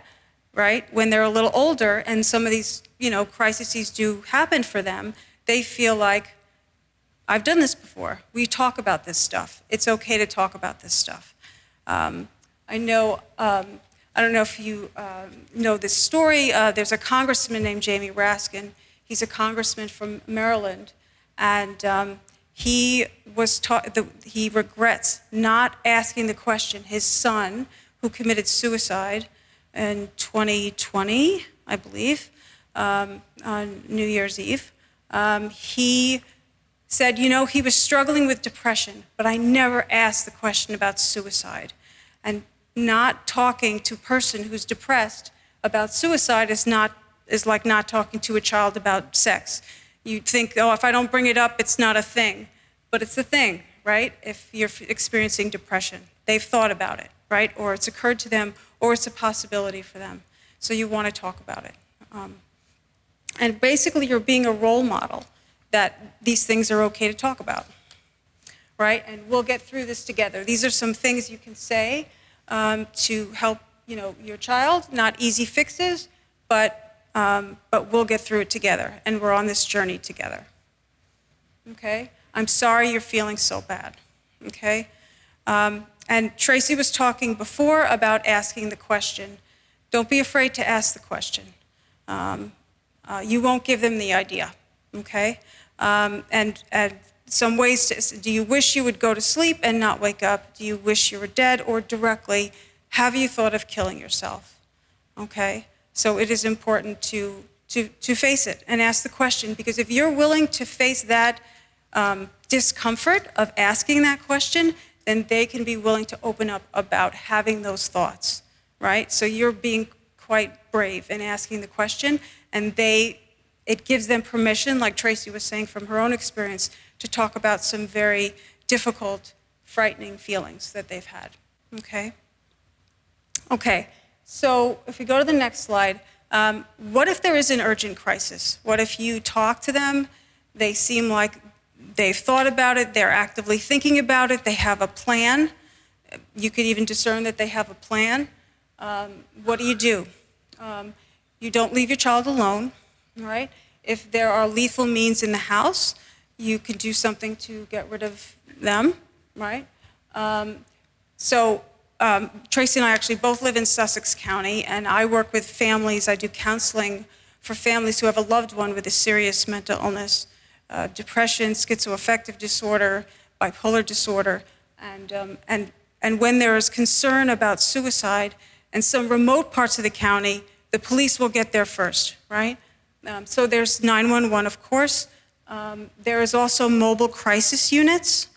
Speaker 10: right, when they're a little older and some of these, crises do happen for them, they feel like, I've done this before. We talk about this stuff. It's okay to talk about this stuff. I don't know if you know this story. There's a congressman named Jamie Raskin. He's a congressman from Maryland, and he regrets not asking the question. His son, who committed suicide in 2020, I believe, on New Year's Eve, he said, he was struggling with depression, but I never asked the question about suicide. And not talking to a person who's depressed about suicide is like not talking to a child about sex. You think, if I don't bring it up, it's not a thing. But it's a thing, right? If you're experiencing depression, they've thought about it, right? Or it's occurred to them, or it's a possibility for them. So you want to talk about it. And basically, you're being a role model that these things are okay to talk about, right? And we'll get through this together. These are some things you can say to help, your child. Not easy fixes, but we'll get through it together, and we're on this journey together. Okay? I'm sorry you're feeling so bad. Okay? And Tracy was talking before about asking the question. Don't be afraid to ask the question. You won't give them the idea. Okay? And some ways do you wish you would go to sleep and not wake up? Do you wish you were dead? Or directly, have you thought of killing yourself? Okay? So it is important to face it and ask the question, because if you're willing to face that discomfort of asking that question, then they can be willing to open up about having those thoughts, right? So you're being quite brave in asking the question, and it gives them permission, like Tracy was saying from her own experience, to talk about some very difficult, frightening feelings that they've had, okay? Okay, so if we go to the next slide, what if there is an urgent crisis? What if you talk to them, they seem like they've thought about it, they're actively thinking about it, they have a plan. You could even discern that they have a plan. What do you do? you don't leave your child alone, right? If there are lethal means in the house, you can do something to get rid of them, right? Tracy and I actually both live in Sussex County, and I work with families. I do counseling for families who have a loved one with a serious mental illness, depression, schizoaffective disorder, bipolar disorder, and when there is concern about suicide in some remote parts of the county, the police will get there first, right? So there's 911, of course. There is also mobile crisis units,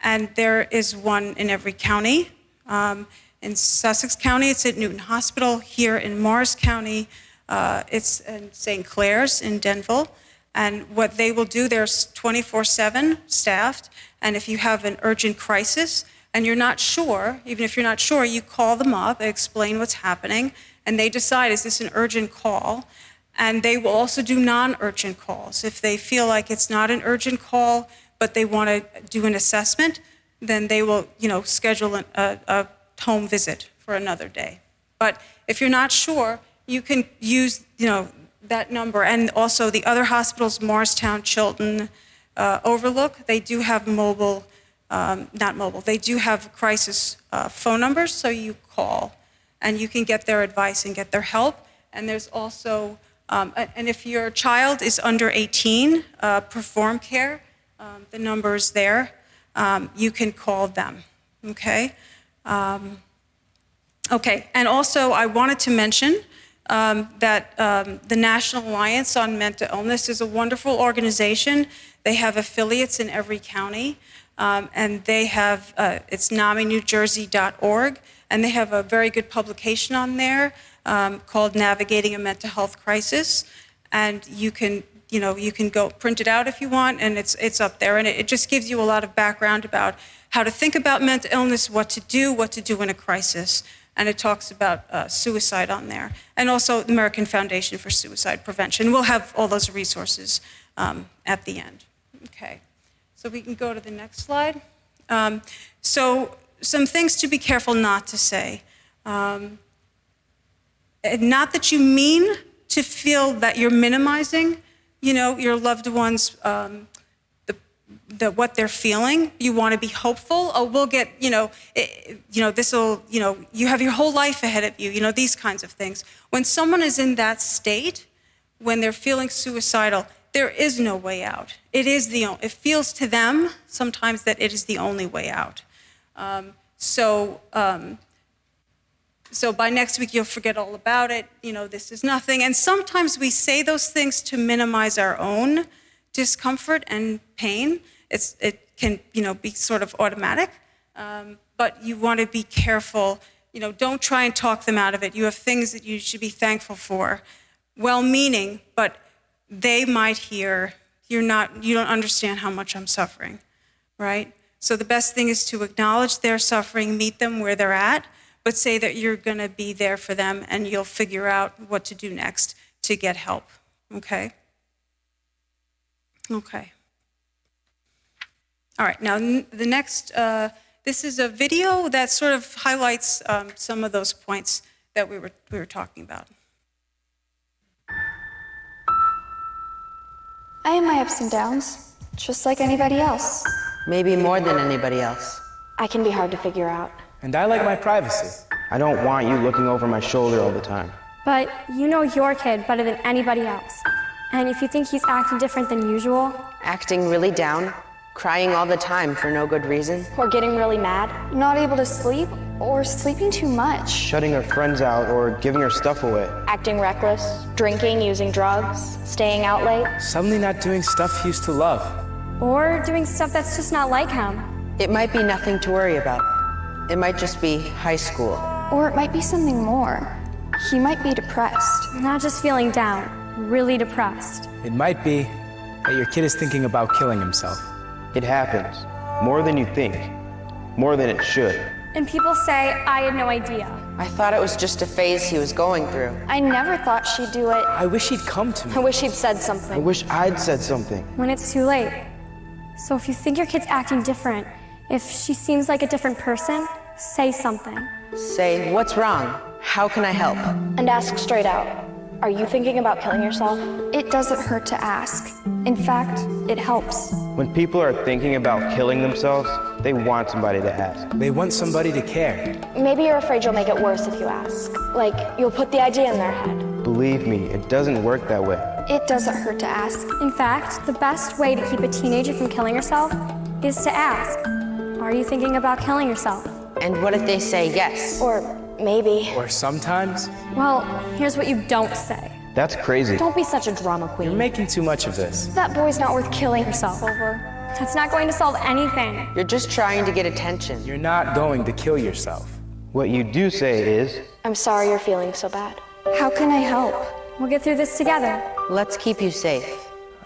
Speaker 10: and there is one in every county. In Sussex County, it's at Newton Hospital. Here in Morris County, it's in St. Clair's in Denville. And what they will do, they're 24/7 staffed, and if you have an urgent crisis and you're not sure, even if you're not sure, you call them up, explain what's happening, and they decide, is this an urgent call? And they will also do non-urgent calls. If they feel like it's not an urgent call, but they want to do an assessment, then they will, schedule a home visit for another day. But if you're not sure, you can use, that number. And also the other hospitals, Morristown, Chilton, Overlook, they do have they do have crisis phone numbers, so you call and you can get their advice and get their help. And there's also, and if your child is under 18, Perform Care, the number is there. You can call them, okay? Okay, and also I wanted to mention that the National Alliance on Mental Illness is a wonderful organization. They have affiliates in every county, and they have, it's NAMINewJersey.org, and they have a very good publication on there called Navigating a Mental Health Crisis, and you can go print it out if you want, and it's up there, and it just gives you a lot of background about how to think about mental illness, what to do in a crisis. And it talks about suicide on there. And also the American Foundation for Suicide Prevention. We'll have all those resources at the end. Okay, so we can go to the next slide. So some things to be careful not to say. Not that you mean to feel that you're minimizing, your loved ones, what they're feeling. You want to be hopeful. Oh, we'll get, this'll, you have your whole life ahead of you, these kinds of things. When someone is in that state, when they're feeling suicidal, there is no way out. It feels to them sometimes that it is the only way out. So by next week, you'll forget all about it. This is nothing. And sometimes we say those things to minimize our own discomfort and pain. It can, be sort of automatic, but you want to be careful. Don't try and talk them out of it. You have things that you should be thankful for, well-meaning, but they might hear, you don't understand how much I'm suffering, right? So the best thing is to acknowledge their suffering, meet them where they're at, but say that you're going to be there for them and you'll figure out what to do next to get help, okay? Okay. All right, now the next, this is a video that sort of highlights some of those points that we were talking about.
Speaker 11: I have my ups and downs, just like anybody else.
Speaker 12: Maybe more than anybody else.
Speaker 11: I can be hard to figure out.
Speaker 13: And I like my privacy. I don't want you looking over my shoulder all the time.
Speaker 14: But you know your kid better than anybody else. And if you think he's acting different than usual...
Speaker 12: Acting really down, crying all the time for no good reason.
Speaker 11: Or getting really mad, not able to sleep, or sleeping too much.
Speaker 13: Shutting her friends out or giving her stuff away.
Speaker 11: Acting reckless, drinking, using drugs, staying out late.
Speaker 13: Suddenly not doing stuff he used to love.
Speaker 14: Or doing stuff that's just not like him.
Speaker 12: It might be nothing to worry about. It might just be high school.
Speaker 11: Or it might be something more. He might be depressed.
Speaker 14: Not just feeling down. Really depressed.
Speaker 13: It might be that your kid is thinking about killing himself. It happens. More than you think. More than it should.
Speaker 14: And people say, I had no idea.
Speaker 12: I thought it was just a phase he was going through.
Speaker 11: I never thought she'd do it.
Speaker 13: I wish he'd come to me.
Speaker 11: I wish he'd said something.
Speaker 13: I wish I'd said something.
Speaker 14: When it's too late. So if you think your kid's acting different, if she seems like a different person, say something.
Speaker 12: Say, what's wrong? How can I help?
Speaker 11: And ask straight out. Are you thinking about killing yourself? It doesn't hurt to ask. In fact, it helps.
Speaker 13: When people are thinking about killing themselves, they want somebody to ask.
Speaker 15: They want somebody to care.
Speaker 11: Maybe you're afraid you'll make it worse if you ask. Like, you'll put the idea in their head.
Speaker 13: Believe me, it doesn't work that way.
Speaker 11: It doesn't hurt to ask.
Speaker 14: In fact, the best way to keep a teenager from killing herself is to ask, are you thinking about killing yourself?
Speaker 12: And what if they say yes?
Speaker 11: Or maybe.
Speaker 15: Or sometimes,
Speaker 14: Well, here's what you don't say.
Speaker 13: That's crazy.
Speaker 11: Don't be such a drama queen.
Speaker 15: you're making too much of this.
Speaker 11: That boy's not worth killing yourself over.
Speaker 14: That's not going to solve anything.
Speaker 12: You're just trying to get attention.
Speaker 15: You're not going to kill yourself.
Speaker 13: What you do say is,
Speaker 11: I'm sorry you're feeling so bad. How can I help?
Speaker 14: We'll get through this together.
Speaker 12: Let's keep you safe.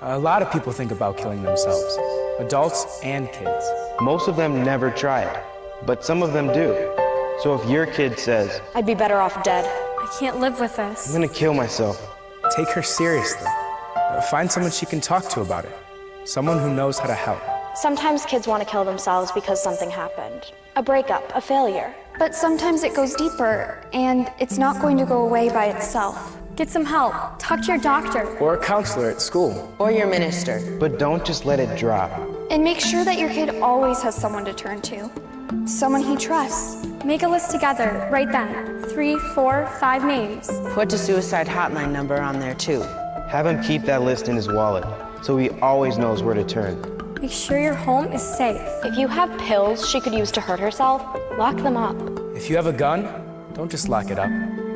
Speaker 15: A lot of people think about killing themselves, adults and kids.
Speaker 13: most of them never try it, but some of them do. So if your kid says,
Speaker 11: I'd be better off dead.
Speaker 14: I can't live with this.
Speaker 13: I'm gonna kill myself,
Speaker 15: Take her seriously. Find someone she can talk to about it. Someone who knows how to help.
Speaker 11: Sometimes kids want to kill themselves because something happened. A breakup, a failure. But sometimes it goes deeper, and it's not going to go away by itself.
Speaker 14: Get some help. Talk to your doctor.
Speaker 15: Or a counselor at school.
Speaker 12: or your minister.
Speaker 13: but don't just let it drop.
Speaker 11: And make sure that your kid always has someone to turn to. Someone he trusts.
Speaker 14: Make a list together right then. 3, 4, 5 names.
Speaker 12: Put a suicide hotline number on there too.
Speaker 13: Have him keep that list in his wallet, so he always knows where to turn.
Speaker 14: Make sure your home is safe.
Speaker 11: If you have pills she could use to hurt herself, lock them up.
Speaker 15: If you have a gun, don't just lock it up.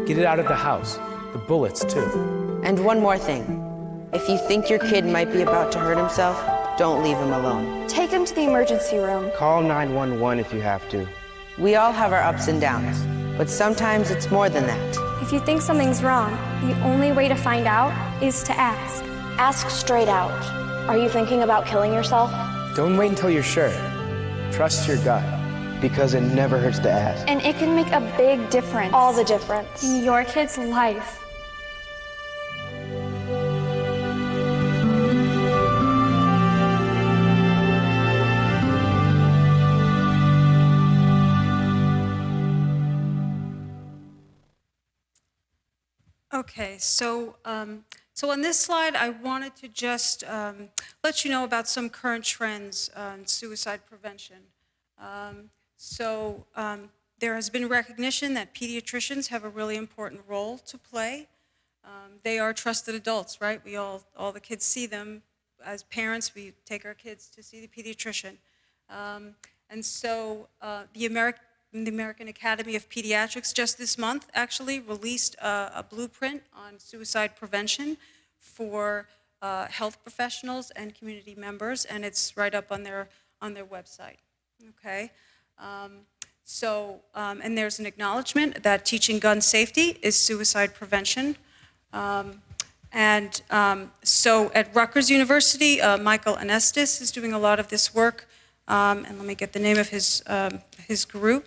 Speaker 15: Get it out of the house. The bullets, too.
Speaker 12: And one more thing. If you think your kid might be about to hurt himself, don't leave him alone.
Speaker 11: Take him to the emergency room.
Speaker 13: Call 911 if you have to.
Speaker 12: We all have our ups and downs, but sometimes it's more than that.
Speaker 14: If you think something's wrong, the only way to find out is to ask.
Speaker 11: Ask straight out. Are you thinking about killing yourself?
Speaker 15: Don't wait until you're sure. Trust your gut.
Speaker 13: Because it never hurts to ask.
Speaker 11: And it can make a big difference. All the difference.
Speaker 14: In your kid's life.
Speaker 10: Okay, so on this slide, I wanted to just let you know about some current trends in suicide prevention. There has been recognition that pediatricians have a really important role to play. They are trusted adults, right? All the kids see them. As parents, we take our kids to see the pediatrician. The American Academy of Pediatrics just this month actually released a blueprint on suicide prevention for health professionals and community members, and it's right up on their website. Okay, and there's an acknowledgement that teaching gun safety is suicide prevention. So at Rutgers University, Michael Anestis is doing a lot of this work, and let me get the name of his group.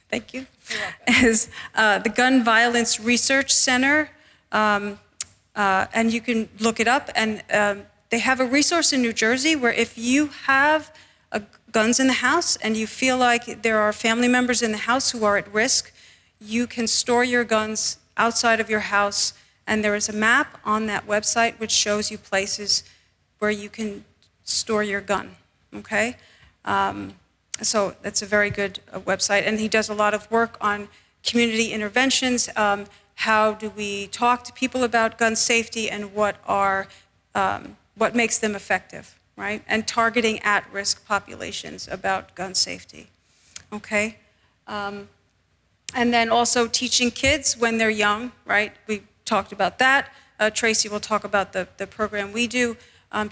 Speaker 10: Thank you, is the Gun Violence Research Center, and you can look it up, and they have a resource in New Jersey where if you have guns in the house and you feel like there are family members in the house who are at risk, you can store your guns outside of your house, and there is a map on that website which shows you places where you can store your gun, okay? So that's a very good website, and he does a lot of work on community interventions. How do we talk to people about gun safety and what makes them effective, right? And targeting at-risk populations about gun safety, okay? And then also teaching kids when they're young, right? We talked about that. Tracy will talk about the program we do.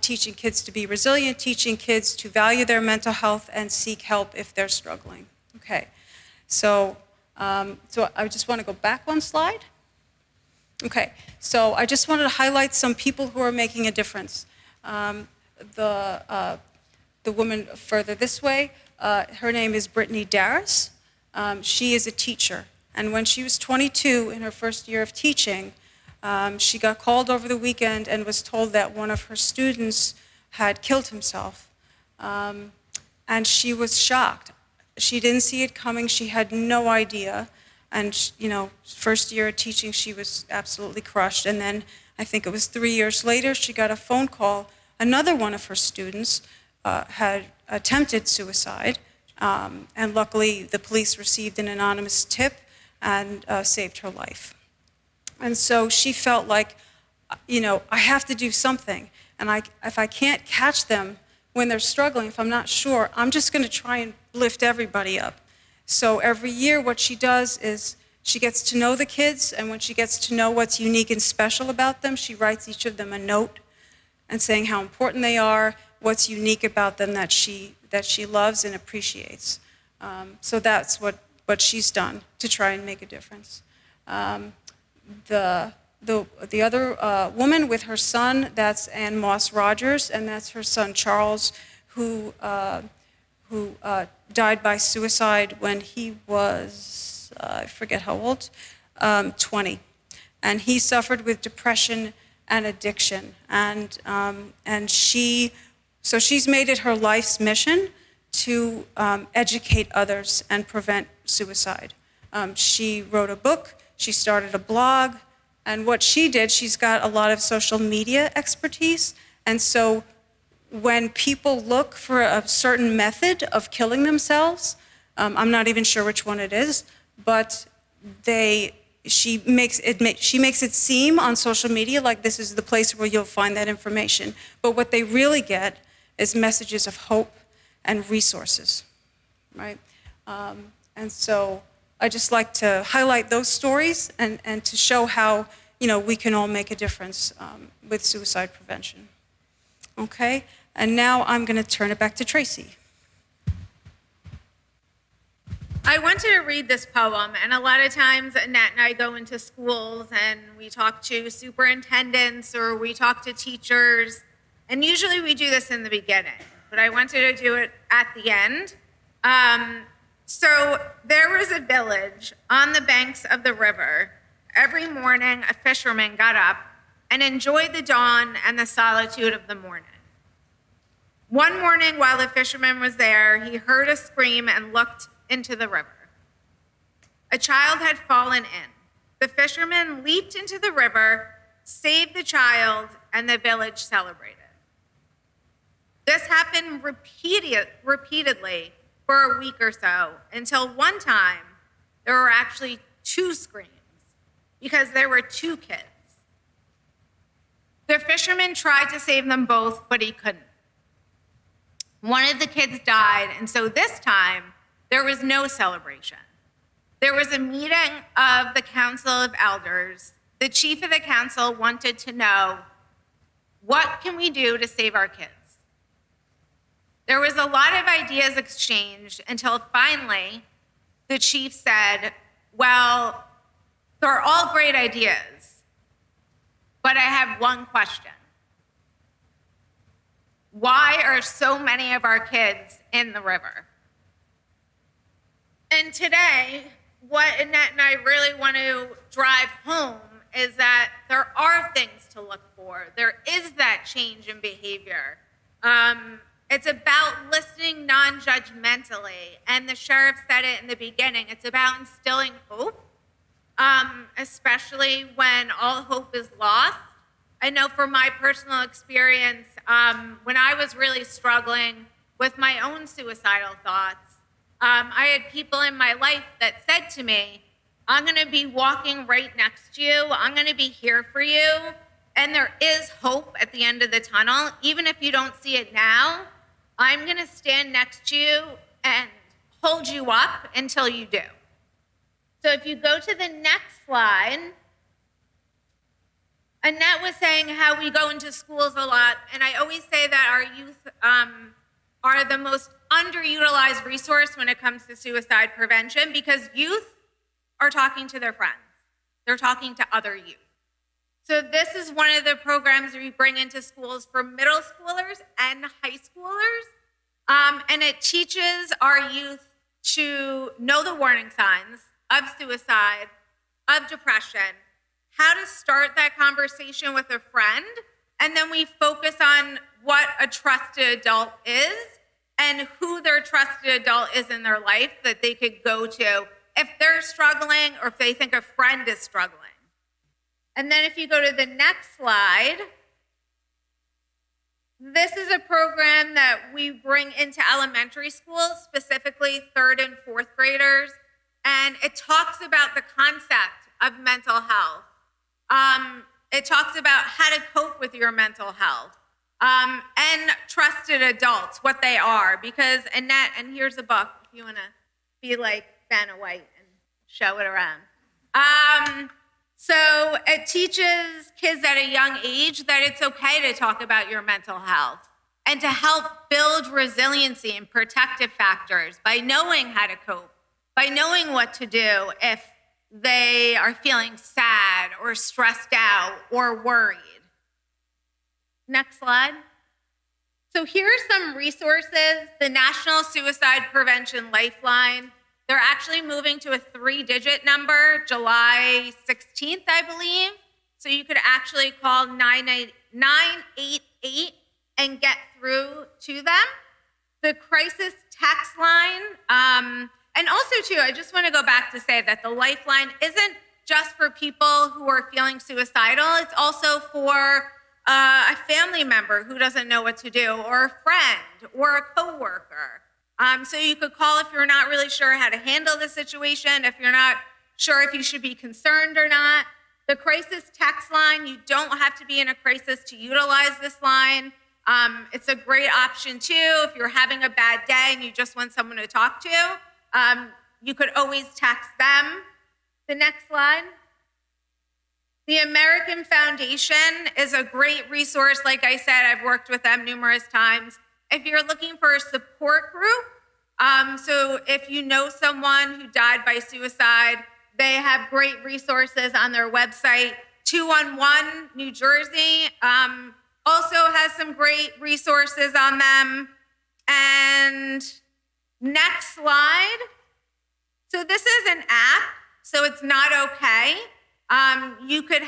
Speaker 10: Teaching kids to be resilient, teaching kids to value their mental health and seek help if they're struggling. Okay, so I just want to go back one slide. Okay, so I just wanted to highlight some people who are making a difference. The woman further this way, her name is Brittany Darris. She is a teacher, and when she was 22 in her first year of teaching, she got called over the weekend and was told that one of her students had killed himself. And she was shocked. She didn't see it coming. She had no idea. And, you know, first year of teaching, she was absolutely crushed. And then I think it was 3 years later, she got a phone call. Another one of her students had attempted suicide. And luckily, the police received an anonymous tip and saved her life. And so she felt like, you know, I have to do something. And if I can't catch them when they're struggling, if I'm not sure, I'm just going to try and lift everybody up. So every year what she does is she gets to know the kids, and when she gets to know what's unique and special about them, she writes each of them a note and saying how important they are, what's unique about them that she loves and appreciates. So that's what she's done to try and make a difference. The other woman with her son, that's Ann Moss Rogers, and that's her son Charles, who died by suicide when he was, I forget how old, 20. And he suffered with depression and addiction. And she's made it her life's mission to educate others and prevent suicide. She wrote a book, she started a blog, and what she did, she's got a lot of social media expertise, and so when people look for a certain method of killing themselves, I'm not even sure which one it is, but she makes it seem on social media like this is the place where you'll find that information. But what they really get is messages of hope and resources, right? And so I just like to highlight those stories and to show how, you know, we can all make a difference with suicide prevention. Okay, and now I'm going to turn it back to Tracy.
Speaker 3: I wanted to read this poem, and a lot of times Annette and I go into schools and we talk to superintendents or we talk to teachers, and usually we do this in the beginning, but I wanted to do it at the end. So there was a village on the banks of the river. Every morning, a fisherman got up and enjoyed the dawn and the solitude of the morning. One morning, while the fisherman was there, he heard a scream and looked into the river. A child had fallen in. The fisherman leaped into the river, saved the child, and the village celebrated. This happened repeatedly for a week or so, until one time there were actually 2 screams because there were 2 kids. The fisherman tried to save them both, but he couldn't. One of the kids died, and so this time there was no celebration. There was a meeting of the Council of Elders. The chief of the council wanted to know, what can we do to save our kids? There was a lot of ideas exchanged until finally the chief said, well, they're all great ideas, but I have one question. Why are so many of our kids in the river? And today, what Annette and I really want to drive home is that there are things to look for. There is that change in behavior. It's about listening non-judgmentally, and the sheriff said it in the beginning. It's about instilling hope, especially when all hope is lost. I know from my personal experience, when I was really struggling with my own suicidal thoughts, I had people in my life that said to me, I'm going to be walking right next to you. I'm going to be here for you. And there is hope at the end of the tunnel. Even if you don't see it now, I'm going to stand next to you and hold you up until you do. So if you go to the next slide, Annette was saying how we go into schools a lot, and I always say that our youth are the most underutilized resource when it comes to suicide prevention, because youth are talking to their friends. They're talking to other youth. So this is one of the programs we bring into schools for middle schoolers and high schoolers, and it teaches our youth to know the warning signs of suicide, of depression, how to start that conversation with a friend, and then we focus on what a trusted adult is and who their trusted adult is in their life that they could go to if they're struggling or if they think a friend is struggling. And then if you go to the next slide, this is a program that we bring into elementary schools, specifically 3rd and 4th graders, and it talks about the concept of mental health. It talks about how to cope with your mental health, and trusted adults, what they are. Because Annette, and here's a book if you want to be like Vanna White and show it around. So it teaches kids at a young age that it's okay to talk about your mental health and to help build resiliency and protective factors by knowing how to cope, by knowing what to do if they are feeling sad or stressed out or worried. Next slide. So here are some resources. The National Suicide Prevention Lifeline. They're actually moving to a 3-digit number, July 16th, I believe. So you could actually call 988 and get through to them. The crisis text line, and also too, I just want to go back to say that the Lifeline isn't just for people who are feeling suicidal. It's also for a family member who doesn't know what to do, or a friend, or a coworker. So you could call if you're not really sure how to handle the situation, if you're not sure if you should be concerned or not. The crisis text line, you don't have to be in a crisis to utilize this line. It's a great option too if you're having a bad day and you just want someone to talk to. You could always text them. The next slide. The American Foundation is a great resource. Like I said, I've worked with them numerous times. If you're looking for a support group, so if you know someone who died by suicide, they have great resources on their website. 211 New Jersey also has some great resources on them. And next slide. So this is an app, so it's not okay. You could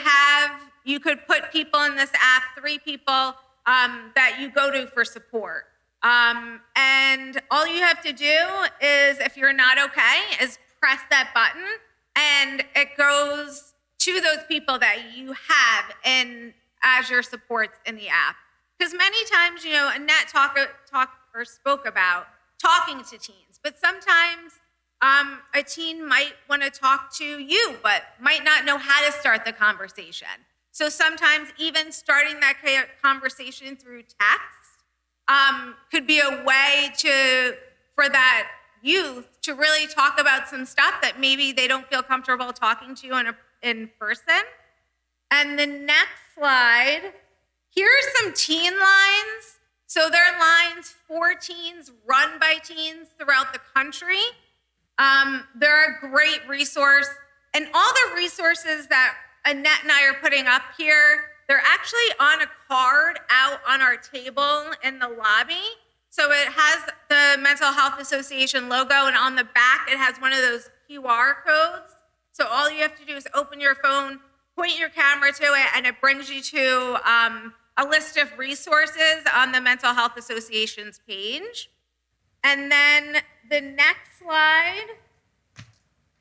Speaker 3: put people in this app, 3 people that you go to for support. And all you have to do is, if you're not okay, is press that button and it goes to those people that you have in as your supports in the app. Because many times, Annette spoke about talking to teens, but sometimes a teen might want to talk to you, but might not know how to start the conversation. So sometimes even starting that conversation through text could be a way for that youth to really talk about some stuff that maybe they don't feel comfortable talking to you in person. And the next slide, here are some teen lines. So they're lines for teens, run by teens throughout the country. They're a great resource. And all the resources that Annette and I are putting up here, they're actually on a card out on our table in the lobby. So it has the Mental Health Association logo, and on the back it has one of those QR codes. So all you have to do is open your phone, point your camera to it, and it brings you to a list of resources on the Mental Health Association's page. And then the next slide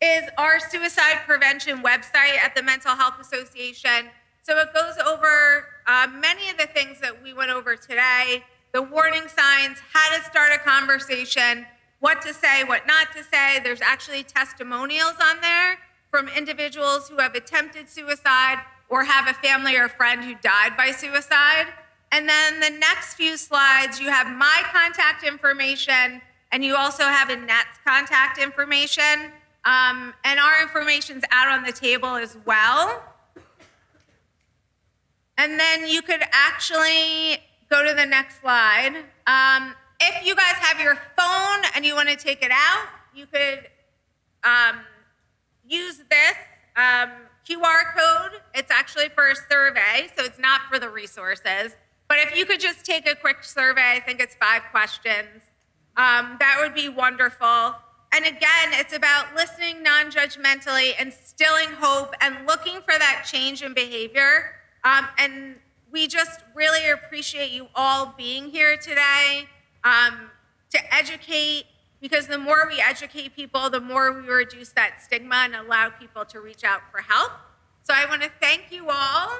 Speaker 3: is our suicide prevention website at the Mental Health Association. So it goes over many of the things that we went over today, the warning signs, how to start a conversation, what to say, what not to say. There's actually testimonials on there from individuals who have attempted suicide or have a family or friend who died by suicide. And then the next few slides, you have my contact information, and you also have Annette's contact information. And our information's out on the table as well. And then you could actually go to the next slide. If you guys have your phone and you want to take it out, you could use this QR code. It's actually for a survey, so it's not for the resources. But if you could just take a quick survey, I think it's 5 questions, that would be wonderful. And again, it's about listening non-judgmentally, instilling hope, and looking for that change in behavior. And we just really appreciate you all being here today. to educate, because the more we educate people, the more we reduce that stigma and allow people to reach out for help. So I want to thank you all.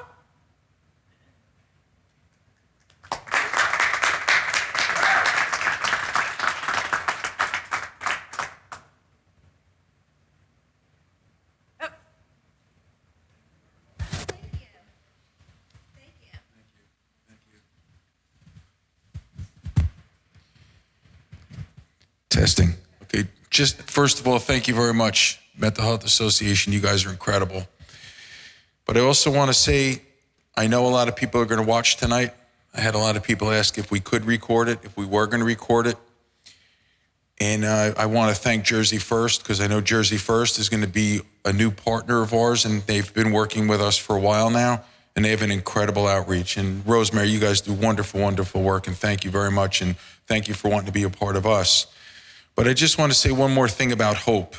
Speaker 1: Testing. Okay, just first of all, thank you very much, Mental Health Association. You guys are incredible. But I also want to say, I know a lot of people are going to watch tonight. I had a lot of people ask if we could record it, if we were going to record it. And I want to thank Jersey First, because I know Jersey First is going to be a new partner of ours, and they've been working with us for a while now, and they have an incredible outreach. And Rosemary, you guys do wonderful, wonderful work, and thank you very much, and thank you for wanting to be a part of us. But I just want to say one more thing about hope.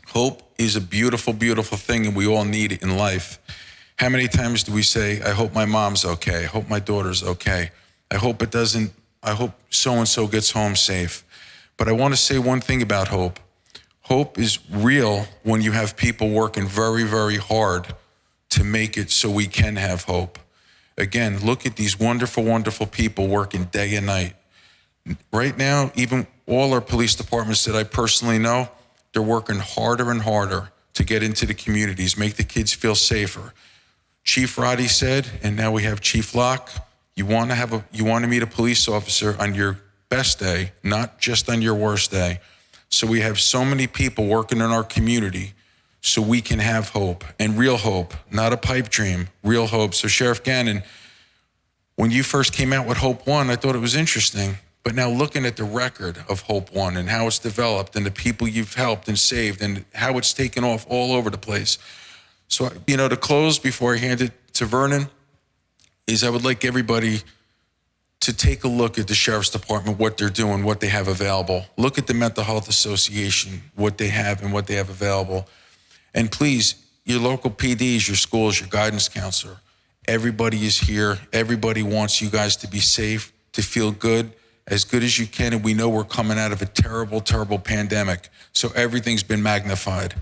Speaker 1: Hope is a beautiful, beautiful thing, and we all need it in life. How many times do we say, I hope my mom's okay, I hope my daughter's okay, I hope so-and-so gets home safe. But I want to say one thing about hope. Hope is real when you have people working very, very hard to make it so we can have hope. Again, look at these wonderful, wonderful people working day and night. Right now, even all our police departments that I personally know, they're working harder and harder to get into the communities, make the kids feel safer. Chief Roddy said, and now we have Chief Locke, you want to meet a police officer on your best day, not just on your worst day. So we have so many people working in our community so we can have hope, and real hope, not a pipe dream, real hope. So Sheriff Gannon, when you first came out with Hope One, I thought it was interesting. But now looking at the record of Hope One and how it's developed and the people you've helped and saved and how it's taken off all over the place. So, to close before I hand it to Vernon, is I would like everybody to take a look at the Sheriff's Department, what they're doing, what they have available. Look at the Mental Health Association, what they have and what they have available. And please, your local PDs, your schools, your guidance counselor, everybody is here. Everybody wants you guys to be safe, to feel good as you can, and we know we're coming out of a terrible, terrible pandemic, so everything's been magnified.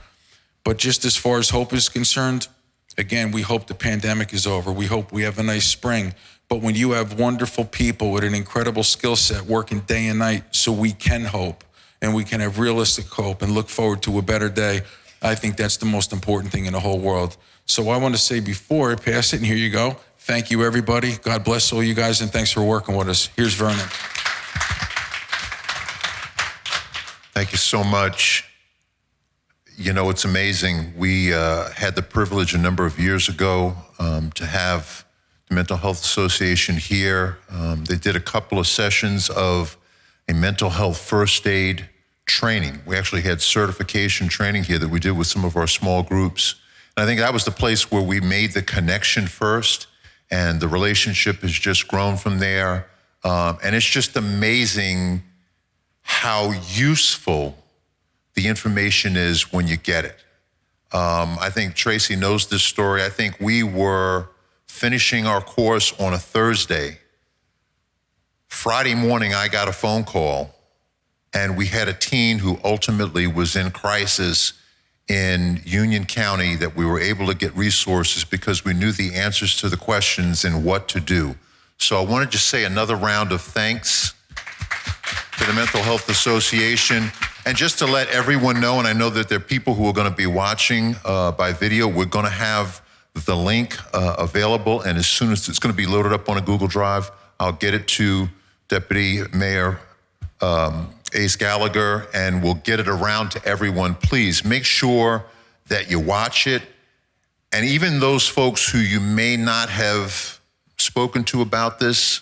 Speaker 1: But just as far as hope is concerned, again, we hope the pandemic is over. We hope we have a nice spring. But when you have wonderful people with an incredible skill set working day and night so we can hope, and we can have realistic hope and look forward to a better day, I think that's the most important thing in the whole world. So I want to say before I pass it, and here you go, thank you, everybody. God bless all you guys, and thanks for working with us. Here's Vernon.
Speaker 16: Thank you so much. It's amazing. We had the privilege a number of years ago to have the Mental Health Association here. They did a couple of sessions of a mental health first aid training. We actually had certification training here that we did with some of our small groups. And I think that was the place where we made the connection first, and the relationship has just grown from there. And it's just amazing how useful the information is when you get it. I think Tracy knows this story. I think we were finishing our course on a Thursday. Friday morning, I got a phone call, and we had a teen who ultimately was in crisis in Union County that we were able to get resources because we knew the answers to the questions and what to do. So I want to just say another round of thanks to the Mental Health Association. And just to let everyone know, and I know that there are people who are going to be watching by video, we're going to have the link available, and as soon as it's going to be loaded up on a Google Drive, I'll get it to Deputy Mayor Ace Gallagher, and we'll get it around to everyone. Please make sure that you watch it. And even those folks who you may not have spoken to about this,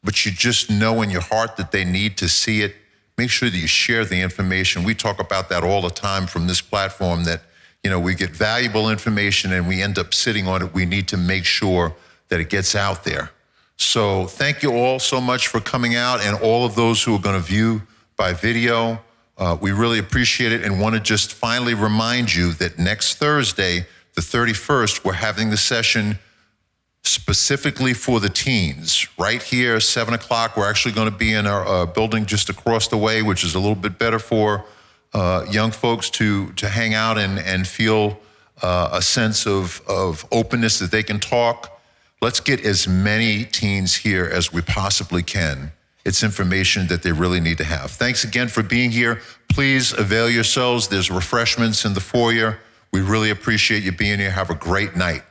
Speaker 16: but you just know in your heart that they need to see it, make sure that you share the information. We talk about that all the time from this platform, that we get valuable information and we end up sitting on it. We need to make sure that it gets out there. So thank you all so much for coming out, and all of those who are going to view by video. We really appreciate it, and want to just finally remind you that next Thursday, the 31st, we're having the session specifically for the teens. Right here, 7 o'clock, we're actually going to be in our building just across the way, which is a little bit better for young folks to hang out and feel a sense of openness that they can talk. Let's get as many teens here as we possibly can. It's information that they really need to have. Thanks again for being here. Please avail yourselves. There's refreshments in the foyer. We really appreciate you being here. Have a great night.